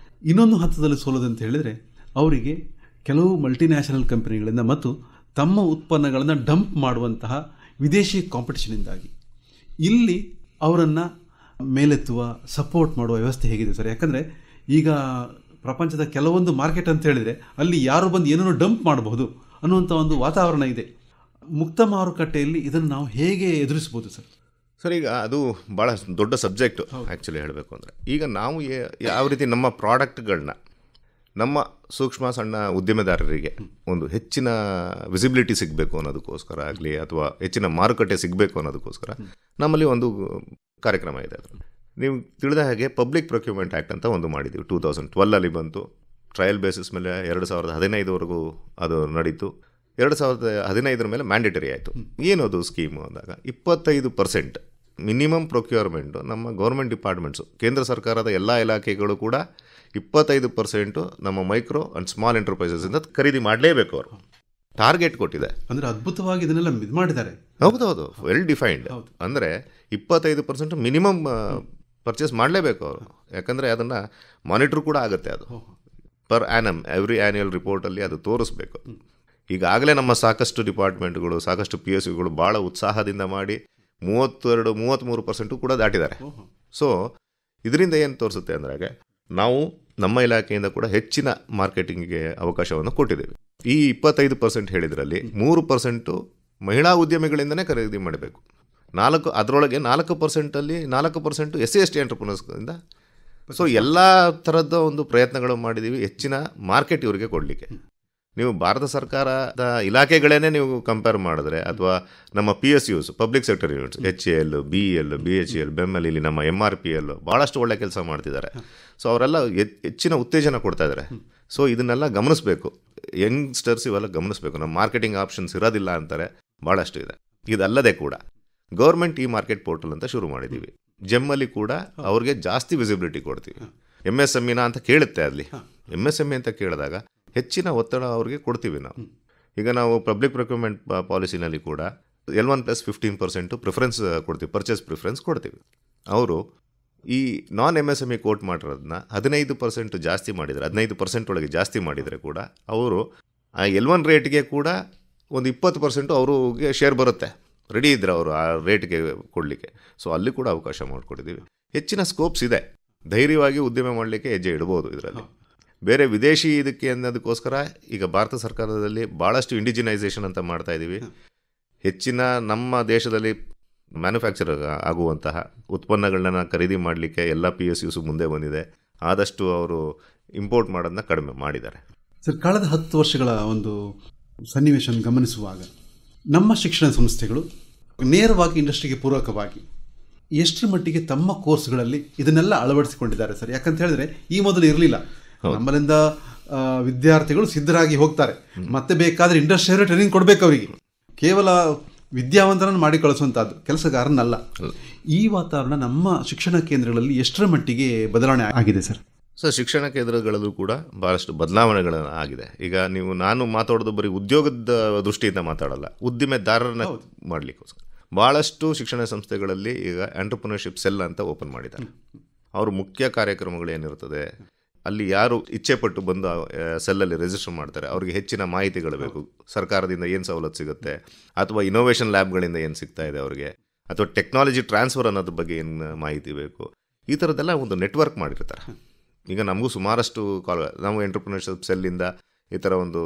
ಇನ್ನೊಂದು ಹಂತದಲ್ಲಿ ಸೋಲೋದಂತ ಹೇಳಿದರೆ ಅವರಿಗೆ ಕೆಲವು ಮಲ್ಟಿನ್ಯಾಷನಲ್ ಕಂಪನಿಗಳಿಂದ ಮತ್ತು ತಮ್ಮ ಉತ್ಪನ್ನಗಳನ್ನು ಡಂಪ್ ಮಾಡುವಂತಹ ವಿದೇಶಿ ಕಾಂಪಿಟೇಷನಿಂದಾಗಿ ಇಲ್ಲಿ ಅವರನ್ನು ಮೇಲೆತ್ತುವ ಸಪೋರ್ಟ್ ಮಾಡುವ ವ್ಯವಸ್ಥೆ ಹೇಗಿದೆ ಸರ್? ಯಾಕಂದರೆ ಈಗ ಪ್ರಪಂಚದ ಕೆಲವೊಂದು ಮಾರ್ಕೆಟ್ ಅಂತ ಹೇಳಿದರೆ ಅಲ್ಲಿ ಯಾರು ಬಂದು ಏನನ್ನು ಡಂಪ್ ಮಾಡಬಹುದು ಅನ್ನುವಂಥ ಒಂದು ವಾತಾವರಣ ಇದೆ. ಮುಕ್ತ ಮಾರುಕಟ್ಟೆಯಲ್ಲಿ ಇದನ್ನು ನಾವು ಹೇಗೆ ಎದುರಿಸ್ಬೋದು ಸರ್? ಸರ್, ಈಗ ಅದು ಭಾಳ ದೊಡ್ಡ ಸಬ್ಜೆಕ್ಟು ಆ್ಯಕ್ಚುಲಿ ಹೇಳಬೇಕು ಅಂದರೆ. ಈಗ ನಾವು ಯಾವ ರೀತಿ ನಮ್ಮ ಪ್ರಾಡಕ್ಟ್ಗಳನ್ನ ನಮ್ಮ ಸೂಕ್ಷ್ಮ ಸಣ್ಣ ಉದ್ಯಮೆದಾರರಿಗೆ ಒಂದು ಹೆಚ್ಚಿನ ವಿಸಿಬಿಲಿಟಿ ಸಿಗಬೇಕು ಅನ್ನೋದಕ್ಕೋಸ್ಕರ ಆಗಲಿ ಅಥವಾ ಹೆಚ್ಚಿನ ಮಾರುಕಟ್ಟೆ ಸಿಗಬೇಕು ಅನ್ನೋದಕ್ಕೋಸ್ಕರ ನಮ್ಮಲ್ಲಿ ಒಂದು ಕಾರ್ಯಕ್ರಮ ಇದೆ. ಅದರಲ್ಲಿ ನೀವು ತಿಳಿದ ಹಾಗೆ ಪಬ್ಲಿಕ್ ಪ್ರೊಕ್ಯೂರ್ಮೆಂಟ್ ಆ್ಯಕ್ಟ್ ಅಂತ ಒಂದು ಮಾಡಿದ್ದೀವಿ. 2012 ಬಂತು. ಟ್ರಯಲ್ ಬೇಸಿಸ್ ಮೇಲೆ 2015ವರೆಗೂ ಅದು ನಡೀತು. 2015 ಮೇಲೆ ಮ್ಯಾಂಡೇಟರಿ ಆಯಿತು. ಏನದು ಸ್ಕೀಮು ಅಂದಾಗ 25% ಮಿನಿಮಮ್ ಪ್ರೊಕ್ಯೂರ್ಮೆಂಟು ನಮ್ಮ ಗೌರ್ಮೆಂಟ್ ಡಿಪಾರ್ಟ್ಮೆಂಟ್ಸು, ಕೇಂದ್ರ ಸರ್ಕಾರದ ಎಲ್ಲ ಇಲಾಖೆಗಳು ಕೂಡ 25% ನಮ್ಮ ಮೈಕ್ರೋ ಆ್ಯಂಡ್ ಸ್ಮಾಲ್ ಎಂಟರ್ಪ್ರೈಸಸ್ಸಿಂದ ಖರೀದಿ ಮಾಡಲೇಬೇಕು. ಅವರು ಟಾರ್ಗೆಟ್ ಕೊಟ್ಟಿದೆ. ಅಂದರೆ ಅದ್ಭುತವಾಗಿ ಇದನ್ನೆಲ್ಲ ಇದು ಮಾಡಿದ್ದಾರೆ. ಹೌದೌದು, ವೆಲ್ ಡಿಫೈನ್ಡ್. ಅಂದರೆ 25% ಮಿನಿಮಮ್ ಪರ್ಚೇಸ್ ಮಾಡಲೇಬೇಕು ಅವರು. ಯಾಕಂದರೆ ಅದನ್ನು ಮಾನಿಟ್ರ್ ಕೂಡ ಆಗುತ್ತೆ. ಅದು ಪರ್ ಆ್ಯನಮ್ ಎವ್ರಿ ಆ್ಯನ್ಯುವಲ್ ರಿಪೋರ್ಟಲ್ಲಿ ಅದು ತೋರಿಸ್ಬೇಕು. ಈಗಾಗಲೇ ನಮ್ಮ ಸಾಕಷ್ಟು ಡಿಪಾರ್ಟ್ಮೆಂಟ್ಗಳು, ಸಾಕಷ್ಟು PSUಗಳು ಭಾಳ ಉತ್ಸಾಹದಿಂದ ಮಾಡಿ 32-33% ಕೂಡ ದಾಟಿದ್ದಾರೆ. ಸೊ ಇದರಿಂದ ಏನು ತೋರಿಸುತ್ತೆ ಅಂದರೆ ನಾವು ನಮ್ಮ ಇಲಾಖೆಯಿಂದ ಕೂಡ ಹೆಚ್ಚಿನ ಮಾರ್ಕೆಟಿಂಗಿಗೆ ಅವಕಾಶವನ್ನು ಕೊಟ್ಟಿದ್ದೇವೆ. ಈ 25% ಹೇಳಿದ್ರಲ್ಲಿ 3% ಮಹಿಳಾ ಉದ್ಯಮಿಗಳಿಂದನೇ ಖರೀದಿ ಮಾಡಬೇಕು. ಅದರೊಳಗೆ 4%ಅಲ್ಲಿ 4% SC/ST ಎಂಟರ್ಪ್ರಿನರ್ಸ್ಗಳಿಂದ. ಸೊ ಎಲ್ಲ ಥರದ ಒಂದು ಪ್ರಯತ್ನಗಳು ಮಾಡಿದ್ದೀವಿ ಹೆಚ್ಚಿನ ಮಾರ್ಕೆಟ್ ಇವರಿಗೆ ಕೊಡಲಿಕ್ಕೆ. ನೀವು ಭಾರತ ಸರ್ಕಾರದ ಇಲಾಖೆಗಳನ್ನೇ ನೀವು ಕಂಪೇರ್ ಮಾಡಿದ್ರೆ ಅಥವಾ ನಮ್ಮ PSUs public sector units HAL, BEL, BHEL, BEML, ಇಲ್ಲಿ ನಮ್ಮ MRPL ಭಾಳಷ್ಟು ಒಳ್ಳೆ ಕೆಲಸ ಮಾಡ್ತಿದ್ದಾರೆ. ಸೊ ಅವರೆಲ್ಲ ಹೆಚ್ಚಿನ ಉತ್ತೇಜನ ಕೊಡ್ತಾ ಇದ್ದಾರೆ. ಸೊ ಇದನ್ನೆಲ್ಲ ಗಮನಿಸಬೇಕು, ಯಂಗ್ಸ್ಟರ್ಸ್ ಇವೆಲ್ಲ ಗಮನಿಸಬೇಕು. ನಮ್ಮ ಮಾರ್ಕೆಟಿಂಗ್ ಆಪ್ಷನ್ಸ್ ಇರೋದಿಲ್ಲ ಅಂತಾರೆ, ಭಾಳಷ್ಟು ಇದೆ. ಇದಲ್ಲದೆ ಕೂಡ ಗೌರ್ಮೆಂಟ್ ಮಾರ್ಕೆಟ್ ಪೋರ್ಟಲ್ ಅಂತ ಶುರು ಮಾಡಿದ್ದೀವಿ. ಜೆಮ್ಮಲ್ಲಿ ಕೂಡ ಅವ್ರಿಗೆ ಜಾಸ್ತಿ ವಿಸಿಬಿಲಿಟಿ ಕೊಡ್ತೀವಿ. MSMEನ ಅಂತ ಕೇಳುತ್ತೆ, ಅಲ್ಲಿ MSME ಅಂತ ಕೇಳಿದಾಗ ಹೆಚ್ಚಿನ ಒತ್ತಡ ಅವ್ರಿಗೆ ಕೊಡ್ತೀವಿ ನಾವು. ಈಗ ನಾವು ಪಬ್ಲಿಕ್ ಪ್ರೊಕ್ಯೂರ್ಮೆಂಟ್ ಪಾಲಿಸಿನಲ್ಲಿ ಕೂಡ L1+15% ಪ್ರಿಫರೆನ್ಸ್ ಕೊಡ್ತೀವಿ, ಪರ್ಚೇಸ್ ಪ್ರಿಫರೆನ್ಸ್ ಕೊಡ್ತೀವಿ. ಅವರು ಈ ನಾನ್ MSME ಕೋಟ್ ಮಾಡಿರೋದನ್ನ 15% ಜಾಸ್ತಿ ಮಾಡಿದರೆ, 15% ಒಳಗೆ ಜಾಸ್ತಿ ಮಾಡಿದರೆ ಕೂಡ ಅವರು ಆ L1 ರೇಟ್ಗೆ ಕೂಡ ಒಂದು 20% ಅವ್ರಿಗೆ ಶೇರ್ ಬರುತ್ತೆ. ರೆಡಿ ಇದ್ದರೆ ಅವರು ಆ ರೇಟ್ಗೆ ಕೊಡಲಿಕ್ಕೆ. ಸೊ ಅಲ್ಲಿ ಕೂಡ ಅವಕಾಶ ಮಾಡಿಕೊಟ್ಟಿದ್ದೀವಿ. ಹೆಚ್ಚಿನ ಸ್ಕೋಪ್ಸ್ ಇದೆ, ಧೈರ್ಯವಾಗಿ ಉದ್ಯಮ ಮಾಡಲಿಕ್ಕೆ ಹೆಜ್ಜೆ ಇಡ್ಬೋದು. ಇದರಲ್ಲಿ ಬೇರೆ ವಿದೇಶಿ ಇದಕ್ಕೆ ಅನ್ನೋದಕ್ಕೋಸ್ಕರ ಈಗ ಭಾರತ ಸರ್ಕಾರದಲ್ಲಿ ಭಾಳಷ್ಟು ಇಂಡಿಜಿನೈಸೇಷನ್ ಅಂತ ಮಾಡ್ತಾಯಿದ್ದೀವಿ. ಹೆಚ್ಚಿನ ನಮ್ಮ ದೇಶದಲ್ಲಿ ಮ್ಯಾನುಫ್ಯಾಕ್ಚರ್ ಆಗುವಂತಹ ಉತ್ಪನ್ನಗಳನ್ನ ಖರೀದಿ ಮಾಡಲಿಕ್ಕೆ ಎಲ್ಲ PSUs ಮುಂದೆ ಬಂದಿದೆ. ಆದಷ್ಟು ಅವರು ಇಂಪೋರ್ಟ್ ಮಾಡೋದನ್ನ ಕಡಿಮೆ ಮಾಡಿದ್ದಾರೆ. ಸರ್, ಕಳೆದ 10 ವರ್ಷಗಳ ಒಂದು ಸನ್ನಿವೇಶ ಗಮನಿಸುವಾಗ ನಮ್ಮ ಶಿಕ್ಷಣ ಸಂಸ್ಥೆಗಳು ನೇರವಾಗಿ ಇಂಡಸ್ಟ್ರಿಗೆ ಪೂರಕವಾಗಿ ಎಷ್ಟರ ಮಟ್ಟಿಗೆ ತಮ್ಮ ಕೋರ್ಸ್ಗಳಲ್ಲಿ ಇದನ್ನೆಲ್ಲ ಅಳವಡಿಸಿಕೊಂಡಿದ್ದಾರೆ ಸರ್? ಯಾಕಂತ ಹೇಳಿದ್ರೆ ಈ ಮೊದಲು ಇರಲಿಲ್ಲ. ನಮ್ಮಲ್ಲಿಂದ ವಿದ್ಯಾರ್ಥಿಗಳು ಸಿದ್ಧರಾಗಿ ಹೋಗ್ತಾರೆ, ಮತ್ತೆ ಬೇಕಾದರೆ ಇಂಡಸ್ಟ್ರಿಯಲ್ ಟ್ರೈನಿಂಗ್ ಕೊಡಬೇಕು ಅವರಿಗೆ. ಕೇವಲ ವಿದ್ಯಾವಂತರನ್ನು ಮಾಡಿ ಕಳಿಸುವಂಥದ್ದು, ಕೆಲಸಗಾರನಲ್ಲ. ಈ ವಾತಾವರಣ ನಮ್ಮ ಶಿಕ್ಷಣ ಕೇಂದ್ರಗಳಲ್ಲಿ ಎಷ್ಟರ ಮಟ್ಟಿಗೆ ಬದಲಾವಣೆ ಆಗಿದೆ ಸರ್? ಸರ್, ಶಿಕ್ಷಣ ಕೇಂದ್ರಗಳಲ್ಲೂ ಕೂಡ ಭಾಳಷ್ಟು ಬದಲಾವಣೆಗಳು ಆಗಿದೆ. ಈಗ ನಾನು ಮಾತಾಡೋದು ಬರೀ ಉದ್ಯೋಗದ ದೃಷ್ಟಿಯಿಂದ ಮಾತಾಡಲ್ಲ, ಉದ್ದಿಮೆದಾರರನ್ನ ಮಾಡಲಿಕ್ಕೋಸ್ಕರ ಭಾಳಷ್ಟು ಶಿಕ್ಷಣ ಸಂಸ್ಥೆಗಳಲ್ಲಿ ಈಗ ಎಂಟರ್ಪ್ರಿನರ್ಶಿಪ್ ಸೆಲ್ ಅಂತ ಓಪನ್ ಮಾಡಿದ್ದಾರೆ. ಅವ್ರ ಮುಖ್ಯ ಕಾರ್ಯಕ್ರಮಗಳು ಏನಿರ್ತದೆ, ಅಲ್ಲಿ ಯಾರು ಇಚ್ಛೆಪಟ್ಟು ಬಂದು ಸೆಲ್ಲಲ್ಲಿ ರಿಜಿಸ್ಟರ್ ಮಾಡ್ತಾರೆ ಅವ್ರಿಗೆ ಹೆಚ್ಚಿನ ಮಾಹಿತಿಗಳು ಬೇಕು. ಸರ್ಕಾರದಿಂದ ಏನು ಸವಲತ್ತು ಸಿಗುತ್ತೆ, ಅಥವಾ ಇನೋವೇಷನ್ ಲ್ಯಾಬ್ಗಳಿಂದ ಏನು ಸಿಗ್ತಾ ಇದೆ ಅವ್ರಿಗೆ, ಅಥವಾ ಟೆಕ್ನಾಲಜಿ ಟ್ರಾನ್ಸ್ಫರ್ ಅನ್ನೋದ್ರ ಬಗ್ಗೆ ಏನು ಮಾಹಿತಿ ಬೇಕು, ಈ ಥರದ್ದೆಲ್ಲ ಒಂದು ನೆಟ್ವರ್ಕ್ ಮಾಡಿರ್ತಾರೆ. ಈಗ ನಮಗೂ ಸುಮಾರಷ್ಟು ನಾವು ಎಂಟರ್ಪ್ರಿನರ್ಶಿಪ್ ಸೆಲ್ಲಿಂದ ಈ ಥರ ಒಂದು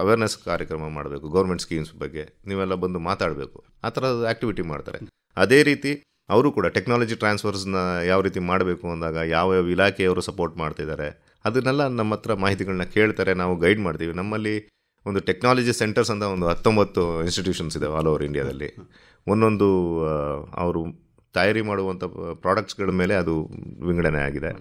ಅವೇರ್ನೆಸ್ ಕಾರ್ಯಕ್ರಮ ಮಾಡಬೇಕು, ಗೌರ್ಮೆಂಟ್ ಸ್ಕೀಮ್ಸ್ ಬಗ್ಗೆ ನೀವೆಲ್ಲ ಬಂದು ಮಾತಾಡಬೇಕು, ಆ ಥರದ ಆ್ಯಕ್ಟಿವಿಟಿ ಮಾಡ್ತಾರೆ. ಅದೇ ರೀತಿ ಅವರು ಕೂಡ ಟೆಕ್ನಾಲಜಿ ಟ್ರಾನ್ಸ್ಫರ್ಸ್ನ ಯಾವ ರೀತಿ ಮಾಡಬೇಕು ಅಂದಾಗ ಯಾವ ಇಲಾಖೆಯವರು ಸಪೋರ್ಟ್ ಮಾಡ್ತಿದ್ದಾರೆ ಅದನ್ನೆಲ್ಲ ನಮ್ಮ ಹತ್ರ ಮಾಹಿತಿಗಳನ್ನ ಕೇಳ್ತಾರೆ, ನಾವು ಗೈಡ್ ಮಾಡ್ತೀವಿ. ನಮ್ಮಲ್ಲಿ ಒಂದು ಟೆಕ್ನಾಲಜಿ ಸೆಂಟರ್ಸ್ ಅಂತ ಒಂದು 19 ಇನ್ಸ್ಟಿಟ್ಯೂಷನ್ಸ್ ಇದೆ ಆಲ್ ಓವರ್ ಇಂಡಿಯಾದಲ್ಲಿ. ಒಂದೊಂದು ಅವರು ತಯಾರಿ ಮಾಡುವಂಥ ಪ್ರಾಡಕ್ಟ್ಸ್ಗಳ ಮೇಲೆ ಅದು ವಿಂಗಡಣೆ ಆಗಿದೆ.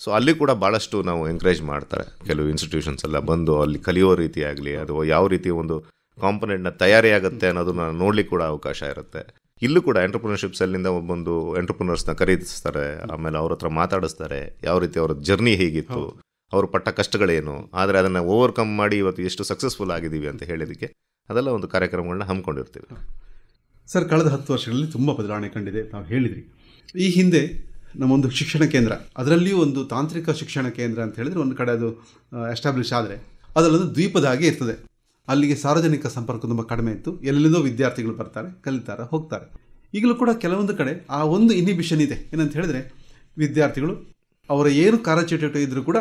ಸೊ ಅಲ್ಲಿ ಕೂಡ ಭಾಳಷ್ಟು ನಾವು ಎಂಕರೇಜ್ ಮಾಡ್ತಾರೆ. ಕೆಲವು ಇನ್ಸ್ಟಿಟ್ಯೂಷನ್ಸ್ ಎಲ್ಲ ಬಂದು ಅಲ್ಲಿ ಕಲಿಯೋ ರೀತಿ ಆಗಲಿ, ಅಥವಾ ಯಾವ ರೀತಿ ಒಂದು ಕಾಂಪೊನೆಂಟ್ನ ತಯಾರಿ ಆಗುತ್ತೆ ಅನ್ನೋದನ್ನ ನೋಡ್ಲಿಕ್ಕೆ ಕೂಡ ಅವಕಾಶ ಇರುತ್ತೆ. ಇಲ್ಲೂ ಕೂಡ ಎಂಟರ್ಪ್ರಿನರ್ಶಿಪ್ ಸೆಲ್ಲಿಂದ ಒಬ್ಬೊಂದು ಎಂಟರ್ಪ್ರಿನರ್ಸ್ನ ಖರೀದಿಸ್ತಾರೆ, ಆಮೇಲೆ ಅವ್ರ ಹತ್ರ ಮಾತಾಡಿಸ್ತಾರೆ, ಯಾವ ರೀತಿ ಅವ್ರ ಜರ್ನಿ ಹೇಗಿತ್ತು, ಅವರು ಪಟ್ಟ ಕಷ್ಟಗಳೇನು, ಆದರೆ ಅದನ್ನು ಓವರ್ಕಮ್ ಮಾಡಿ ಇವತ್ತು ಎಷ್ಟು ಸಕ್ಸಸ್ಫುಲ್ ಆಗಿದ್ದೀವಿ ಅಂತ ಹೇಳಿದಕ್ಕೆ ಅದೆಲ್ಲ ಒಂದು ಕಾರ್ಯಕ್ರಮಗಳನ್ನ ಹಮ್ಮಿಕೊಂಡಿರ್ತೀವಿ. ಸರ್, ಕಳೆದ 10 ವರ್ಷಗಳಲ್ಲಿ ತುಂಬ ಬದಲಾವಣೆ ಕಂಡಿದೆ ನಾವು ಹೇಳಿದ್ರಿ. ಈ ಹಿಂದೆ ನಮ್ಮೊಂದು ಶಿಕ್ಷಣ ಕೇಂದ್ರ, ಅದರಲ್ಲಿಯೂ ಒಂದು ತಾಂತ್ರಿಕ ಶಿಕ್ಷಣ ಕೇಂದ್ರ ಅಂತ ಹೇಳಿದರೆ ಒಂದು ಕಡೆ ಅದು ಎಸ್ಟಾಬ್ಲಿಷ್ ಆದರೆ ಅದರಲ್ಲೊಂದು ದ್ವೀಪದ ಹಾಗೆ ಇರ್ತದೆ. ಅಲ್ಲಿಗೆ ಸಾರ್ವಜನಿಕ ಸಂಪರ್ಕ ತುಂಬ ಕಡಿಮೆ ಇತ್ತು. ಎಲ್ಲೆಲ್ಲಿಂದೋ ವಿದ್ಯಾರ್ಥಿಗಳು ಬರ್ತಾರೆ, ಕಲಿತಾರೆ, ಹೋಗ್ತಾರೆ. ಈಗಲೂ ಕೂಡ ಕೆಲವೊಂದು ಕಡೆ ಆ ಒಂದು ಇನ್ಹಿಬಿಷನ್ ಇದೆ. ಏನಂತ ಹೇಳಿದ್ರೆ ವಿದ್ಯಾರ್ಥಿಗಳು ಅವರ ಏನು ಕಾರ್ಯಚಟುವಟಿಕೆ ಇದ್ದರೂ ಕೂಡ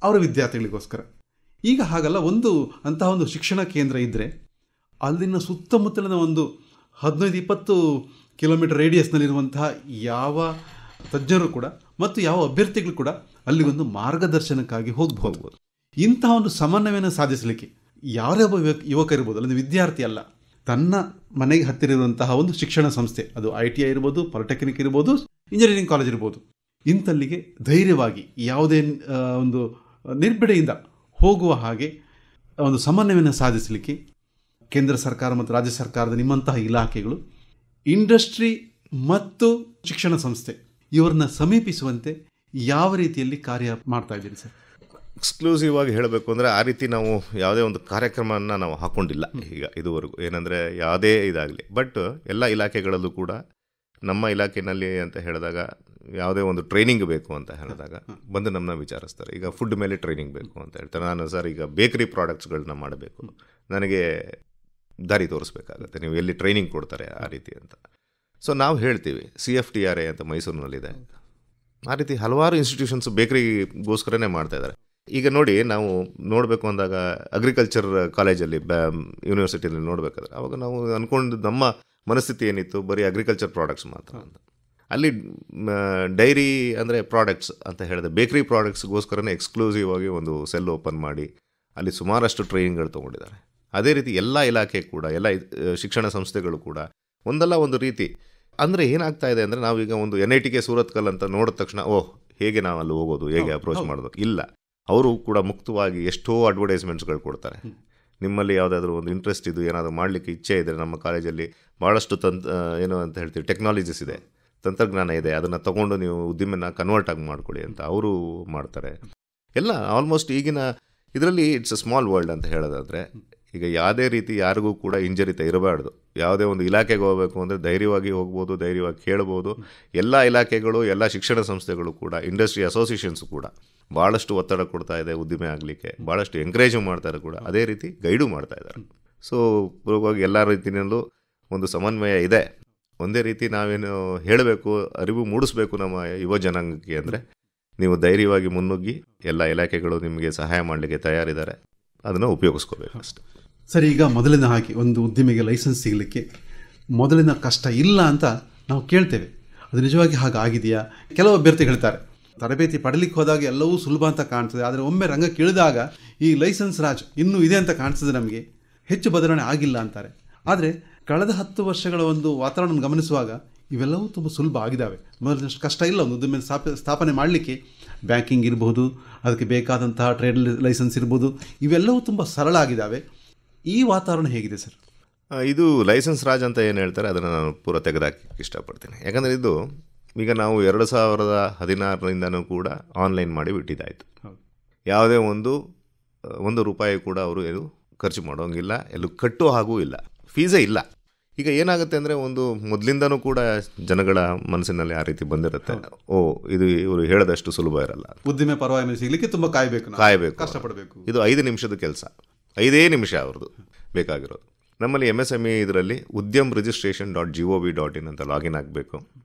ಅವರ ವಿದ್ಯಾರ್ಥಿಗಳಿಗೋಸ್ಕರ. ಈಗ ಹಾಗಲ್ಲ, ಅಂತಹ ಒಂದು ಶಿಕ್ಷಣ ಕೇಂದ್ರ ಇದ್ದರೆ ಅಲ್ಲಿನ ಸುತ್ತಮುತ್ತಲಿನ ಒಂದು 15-20 ಕಿಲೋಮೀಟರ್ ರೇಡಿಯಸ್ನಲ್ಲಿರುವಂತಹ ಯಾವ ತಜ್ಞರು ಕೂಡ ಮತ್ತು ಯಾವ ಅಭ್ಯರ್ಥಿಗಳು ಕೂಡ ಅಲ್ಲಿಗೊಂದು ಮಾರ್ಗದರ್ಶನಕ್ಕಾಗಿ ಹೋಗ್ಬೋದು. ಇಂತಹ ಒಂದು ಸಮನ್ವಯವನ್ನು ಸಾಧಿಸಲಿಕ್ಕೆ ಯಾರೇ ಒಬ್ಬ ಯುವಕ ಇರ್ಬೋದು, ಅಲ್ಲಿ ವಿದ್ಯಾರ್ಥಿ ಅಲ್ಲ, ತನ್ನ ಮನೆಗೆ ಹತ್ತಿರ ಇರುವಂತಹ ಒಂದು ಶಿಕ್ಷಣ ಸಂಸ್ಥೆ, ಅದು ITI ಇರ್ಬೋದು, ಪಾಲಿಟೆಕ್ನಿಕ್ ಇರ್ಬೋದು, ಇಂಜಿನಿಯರಿಂಗ್ ಕಾಲೇಜ್ ಇರ್ಬೋದು, ಇಂಥಲ್ಲಿಗೆ ಧೈರ್ಯವಾಗಿ ಯಾವುದೇ ಒಂದು ನಿರ್ಬಿಡೆಯಿಂದ ಹೋಗುವ ಹಾಗೆ ಒಂದು ಸಮನ್ವಯವನ್ನು ಸಾಧಿಸಲಿಕ್ಕೆ ಕೇಂದ್ರ ಸರ್ಕಾರ ಮತ್ತು ರಾಜ್ಯ ಸರ್ಕಾರದ ನಿಮ್ಮಂತಹ ಇಲಾಖೆಗಳು ಇಂಡಸ್ಟ್ರಿ ಮತ್ತು ಶಿಕ್ಷಣ ಸಂಸ್ಥೆ ಇವರನ್ನ ಸಮೀಪಿಸುವಂತೆ ಯಾವ ರೀತಿಯಲ್ಲಿ ಕಾರ್ಯ ಮಾಡ್ತಾ ಇದ್ದೀರಿ ಸರ್? ಎಕ್ಸ್ಕ್ಲೂಸಿವ್ ಆಗಿ ಹೇಳಬೇಕು ಅಂದರೆ ಆ ರೀತಿ ನಾವು ಯಾವುದೇ ಒಂದು ಕಾರ್ಯಕ್ರಮವನ್ನು ನಾವು ಹಾಕ್ಕೊಂಡಿಲ್ಲ ಈಗ ಇದುವರೆಗೂ. ಏನಂದರೆ ಯಾವುದೇ ಇದಾಗಲಿ, ಬಟ್ ಎಲ್ಲ ಇಲಾಖೆಗಳಲ್ಲೂ ಕೂಡ ನಮ್ಮ ಇಲಾಖೆಯಲ್ಲಿ ಅಂತ ಹೇಳಿದಾಗ ಯಾವುದೇ ಒಂದು ಟ್ರೈನಿಂಗ್ ಬೇಕು ಅಂತ ಹೇಳಿದಾಗ ಬಂದು ನಮ್ಮನ್ನ ವಿಚಾರಿಸ್ತಾರೆ. ಈಗ ಫುಡ್ ಮೇಲೆ ಟ್ರೈನಿಂಗ್ ಬೇಕು ಅಂತ ಹೇಳ್ತಾರೆ. ನಾನು ಸರ್ ಈಗ ಬೇಕರಿ ಪ್ರಾಡಕ್ಟ್ಸ್ಗಳನ್ನ ಮಾಡಬೇಕು, ನನಗೆ ದಾರಿ ತೋರಿಸ್ಬೇಕಾಗತ್ತೆ, ನೀವು ಎಲ್ಲಿ ಟ್ರೈನಿಂಗ್ ಕೊಡ್ತಾರೆ ಆ ರೀತಿ ಅಂತ. ಸೊ ನಾವು ಹೇಳ್ತೀವಿ, CFTRI ಅಂತ ಮೈಸೂರಿನಲ್ಲಿದೆ, ಆ ರೀತಿ ಹಲವಾರು ಇನ್ಸ್ಟಿಟ್ಯೂಷನ್ಸ್ ಬೇಕರಿಗೋಸ್ಕರನೇ ಮಾಡ್ತಾಯಿದ್ದಾರೆ. ಈಗ ನೋಡಿ, ನಾವು ನೋಡಬೇಕು ಅಂದಾಗ ಅಗ್ರಿಕಲ್ಚರ್ ಕಾಲೇಜಲ್ಲಿ ಯೂನಿವರ್ಸಿಟಿಯಲ್ಲಿ ನೋಡಬೇಕಾದ್ರೆ ಅವಾಗ ನಾವು ಅಂದ್ಕೊಂಡು ನಮ್ಮ ಮನಸ್ಥಿತಿ ಏನಿತ್ತು, ಬರೀ ಅಗ್ರಿಕಲ್ಚರ್ ಪ್ರಾಡಕ್ಟ್ಸ್ ಮಾತ್ರ ಅಂತ. ಅಲ್ಲಿ ಡೈರಿ ಅಂದರೆ ಪ್ರಾಡಕ್ಟ್ಸ್ ಅಂತ ಹೇಳಿದೆ, ಬೇಕರಿ ಪ್ರಾಡಕ್ಟ್ಸ್ಗೋಸ್ಕರನೇ ಎಕ್ಸ್ಕ್ಲೂಸಿವ್ ಆಗಿ ಒಂದು ಸೆಲ್ ಓಪನ್ ಮಾಡಿ ಅಲ್ಲಿ ಸುಮಾರಷ್ಟು ಟ್ರೈನಿಂಗ್ಗಳು ತೊಗೊಂಡಿದ್ದಾರೆ. ಅದೇ ರೀತಿ ಎಲ್ಲ ಇಲಾಖೆ ಕೂಡ, ಎಲ್ಲ ಶಿಕ್ಷಣ ಸಂಸ್ಥೆಗಳು ಕೂಡ ಒಂದಲ್ಲ ಒಂದು ರೀತಿ. ಅಂದರೆ ಏನಾಗ್ತಾ ಇದೆ ಅಂದರೆ, ನಾವೀಗ ಒಂದು NITK ಸೂರತ್ಕಲ್ ಅಂತ ನೋಡಿದ ತಕ್ಷಣ ಹೇಗೆ ನಾವು ಅಲ್ಲಿ ಹೋಗೋದು, ಹೇಗೆ ಅಪ್ರೋಚ್ ಮಾಡೋದು, ಇಲ್ಲ, ಅವರು ಕೂಡ ಮುಕ್ತವಾಗಿ ಎಷ್ಟೋ ಅಡ್ವರ್ಟೈಸ್ಮೆಂಟ್ಸ್ಗಳು ಕೊಡ್ತಾರೆ. ನಿಮ್ಮಲ್ಲಿ ಯಾವುದಾದ್ರೂ ಒಂದು ಇಂಟ್ರೆಸ್ಟ್ ಇದು, ಏನಾದರೂ ಮಾಡಲಿಕ್ಕೆ ಇಚ್ಛೆ ಇದ್ದರೆ ನಮ್ಮ ಕಾಲೇಜಲ್ಲಿ ಭಾಳಷ್ಟು ಏನು ಅಂತ ಹೇಳ್ತೀವಿ ಟೆಕ್ನಾಲಜೀಸ್ ಇದೆ, ತಂತ್ರಜ್ಞಾನ ಇದೆ, ಅದನ್ನು ತೊಗೊಂಡು ನೀವು ಉದ್ದಿಮೆನ ಕನ್ವರ್ಟ್ ಆಗಿ ಮಾಡ್ಕೊಳ್ಳಿ ಅಂತ ಅವರು ಮಾಡ್ತಾರೆ. ಎಲ್ಲ ಆಲ್ಮೋಸ್ಟ್ ಈಗಿನ ಇದರಲ್ಲಿ ಇಟ್ಸ್ ಅ ಸ್ಮಾಲ್ ವರ್ಲ್ಡ್ ಅಂತ ಹೇಳೋದಾದರೆ, ಈಗ ಯಾವುದೇ ರೀತಿ ಯಾರಿಗೂ ಕೂಡ ಹಿಂಜರಿತ ಇರಬಾರ್ದು. ಯಾವುದೇ ಒಂದು ಇಲಾಖೆಗೆ ಹೋಗಬೇಕು ಅಂದರೆ ಧೈರ್ಯವಾಗಿ ಹೋಗ್ಬೋದು, ಧೈರ್ಯವಾಗಿ ಕೇಳ್ಬೋದು. ಎಲ್ಲ ಇಲಾಖೆಗಳು, ಎಲ್ಲ ಶಿಕ್ಷಣ ಸಂಸ್ಥೆಗಳು ಕೂಡ, ಇಂಡಸ್ಟ್ರಿ ಅಸೋಸಿಯೇಷನ್ಸ್ ಕೂಡ ಭಾಳಷ್ಟು ಒತ್ತಡ ಕೊಡ್ತಾ ಇದೆ ಉದ್ದಿಮೆ ಆಗಲಿಕ್ಕೆ, ಭಾಳಷ್ಟು ಎಂಕರೇಜು ಮಾಡ್ತಾರೆ ಕೂಡ, ಅದೇ ರೀತಿ ಗೈಡು ಮಾಡ್ತಾ ಇದ್ದಾರೆ. ಸೊ ಪೂರ್ವವಾಗಿ ಎಲ್ಲ ರೀತಿಯಲ್ಲೂ ಒಂದು ಸಮನ್ವಯ ಇದೆ. ಒಂದೇ ರೀತಿ ನಾವೇನು ಹೇಳಬೇಕು, ಅರಿವು ಮೂಡಿಸ್ಬೇಕು ನಮ್ಮ ಯುವ ಜನಾಂಗಕ್ಕೆ ಅಂದರೆ, ನೀವು ಧೈರ್ಯವಾಗಿ ಮುನ್ನುಗ್ಗಿ, ಎಲ್ಲ ಇಲಾಖೆಗಳು ನಿಮಗೆ ಸಹಾಯ ಮಾಡಲಿಕ್ಕೆ ತಯಾರಿದ್ದಾರೆ, ಅದನ್ನು ಉಪಯೋಗಿಸ್ಕೋಬೇಕು ಅಷ್ಟೆ. ಸರಿ, ಈಗ ಮೊದಲಿನ ಹಾಕಿ ಒಂದು ಉದ್ದಿಮೆಗೆ ಲೈಸೆನ್ಸ್ ಸಿಗಲಿಕ್ಕೆ ಮೊದಲಿನ ಕಷ್ಟ ಇಲ್ಲ ಅಂತ ನಾವು ಕೇಳ್ತೇವೆ. ಅದು ನಿಜವಾಗಿ ಹಾಗಾಗಿದೆಯಾ? ಕೆಲವು ಅಭ್ಯರ್ಥಿಗಳು ಹೇಳ್ತಾರೆ, ತರಬೇತಿ ಪಡಲಿಕ್ಕೆ ಹೋದಾಗ ಎಲ್ಲವೂ ಸುಲಭ ಅಂತ ಕಾಣ್ತದೆ, ಆದರೆ ಒಮ್ಮೆ ರಂಗಕ್ಕೆ ಇಳಿದಾಗ ಈ ಲೈಸೆನ್ಸ್ ರಾಜ್ ಇನ್ನೂ ಇದೆ ಅಂತ ಕಾಣಿಸ್ತದೆ, ನಮಗೆ ಹೆಚ್ಚು ಬದಲಾವಣೆ ಆಗಿಲ್ಲ ಅಂತಾರೆ. ಆದರೆ ಕಳೆದ 10 ವರ್ಷಗಳ ಒಂದು ವಾತಾವರಣ ಗಮನಿಸುವಾಗ ಇವೆಲ್ಲವೂ ತುಂಬ ಸುಲಭ ಆಗಿದ್ದಾವೆ. ಮೊದಲಿನಷ್ಟು ಕಷ್ಟ ಇಲ್ಲ ಒಂದು ಉದ್ದಿಮೆ ಸ್ಥಾಪನೆ ಮಾಡಲಿಕ್ಕೆ. ಬ್ಯಾಂಕಿಂಗ್ ಇರ್ಬೋದು, ಅದಕ್ಕೆ ಬೇಕಾದಂತಹ ಟ್ರೇಡ್ ಲೈಸೆನ್ಸ್ ಇರ್ಬೋದು, ಇವೆಲ್ಲವೂ ತುಂಬ ಸರಳ ಆಗಿದ್ದಾವೆ. ಈ ವಾತಾವರಣ ಹೇಗಿದೆ ಸರ್? ಇದು ಲೈಸೆನ್ಸ್ ರಾಜ್ ಅಂತ ಏನು ಹೇಳ್ತಾರೆ ಅದನ್ನು ನಾನು ಪೂರ ತೆಗೆದಾಕಕ್ಕೆ ಇಷ್ಟಪಡ್ತೀನಿ. ಯಾಕಂದರೆ ಇದು ಈಗ ನಾವು 2016 ಕೂಡ ಆನ್ಲೈನ್ ಮಾಡಿ ಬಿಟ್ಟಿದ್ದಾಯಿತು. ಯಾವುದೇ ಒಂದು ರೂಪಾಯಿ ಕೂಡ ಅವರು ಇದು ಖರ್ಚು ಮಾಡೋಂಗಿಲ್ಲ, ಎಲ್ಲೂ ಕಟ್ಟೋ ಹಾಗೂ ಇಲ್ಲ, ಫೀಸೇ ಇಲ್ಲ. ಈಗ ಏನಾಗುತ್ತೆ ಅಂದರೆ ಮೊದಲಿಂದನೂ ಕೂಡ ಜನಗಳ ಮನಸ್ಸಿನಲ್ಲಿ ಆ ರೀತಿ ಬಂದಿರುತ್ತೆ, ಇದು ಇವರು ಹೇಳದಷ್ಟು ಸುಲಭ ಇರಲ್ಲ, ಉದ್ದಿಮೆ ಪರವಾಗಿ ಸಿಗಲಿಕ್ಕೆ ತುಂಬ ಕಾಯಬೇಕು, ಕಷ್ಟಪಡಬೇಕು. ಇದು 5 ನಿಮಿಷದ ಕೆಲಸ, 5 ನಿಮಿಷ ಅವ್ರದ್ದು ಬೇಕಾಗಿರೋದು. ನಮ್ಮಲ್ಲಿ MSME ಇದರಲ್ಲಿ udyam-registration.gov.in ಅಂತ ಲಾಗಿನ್ ಆಗಬೇಕು.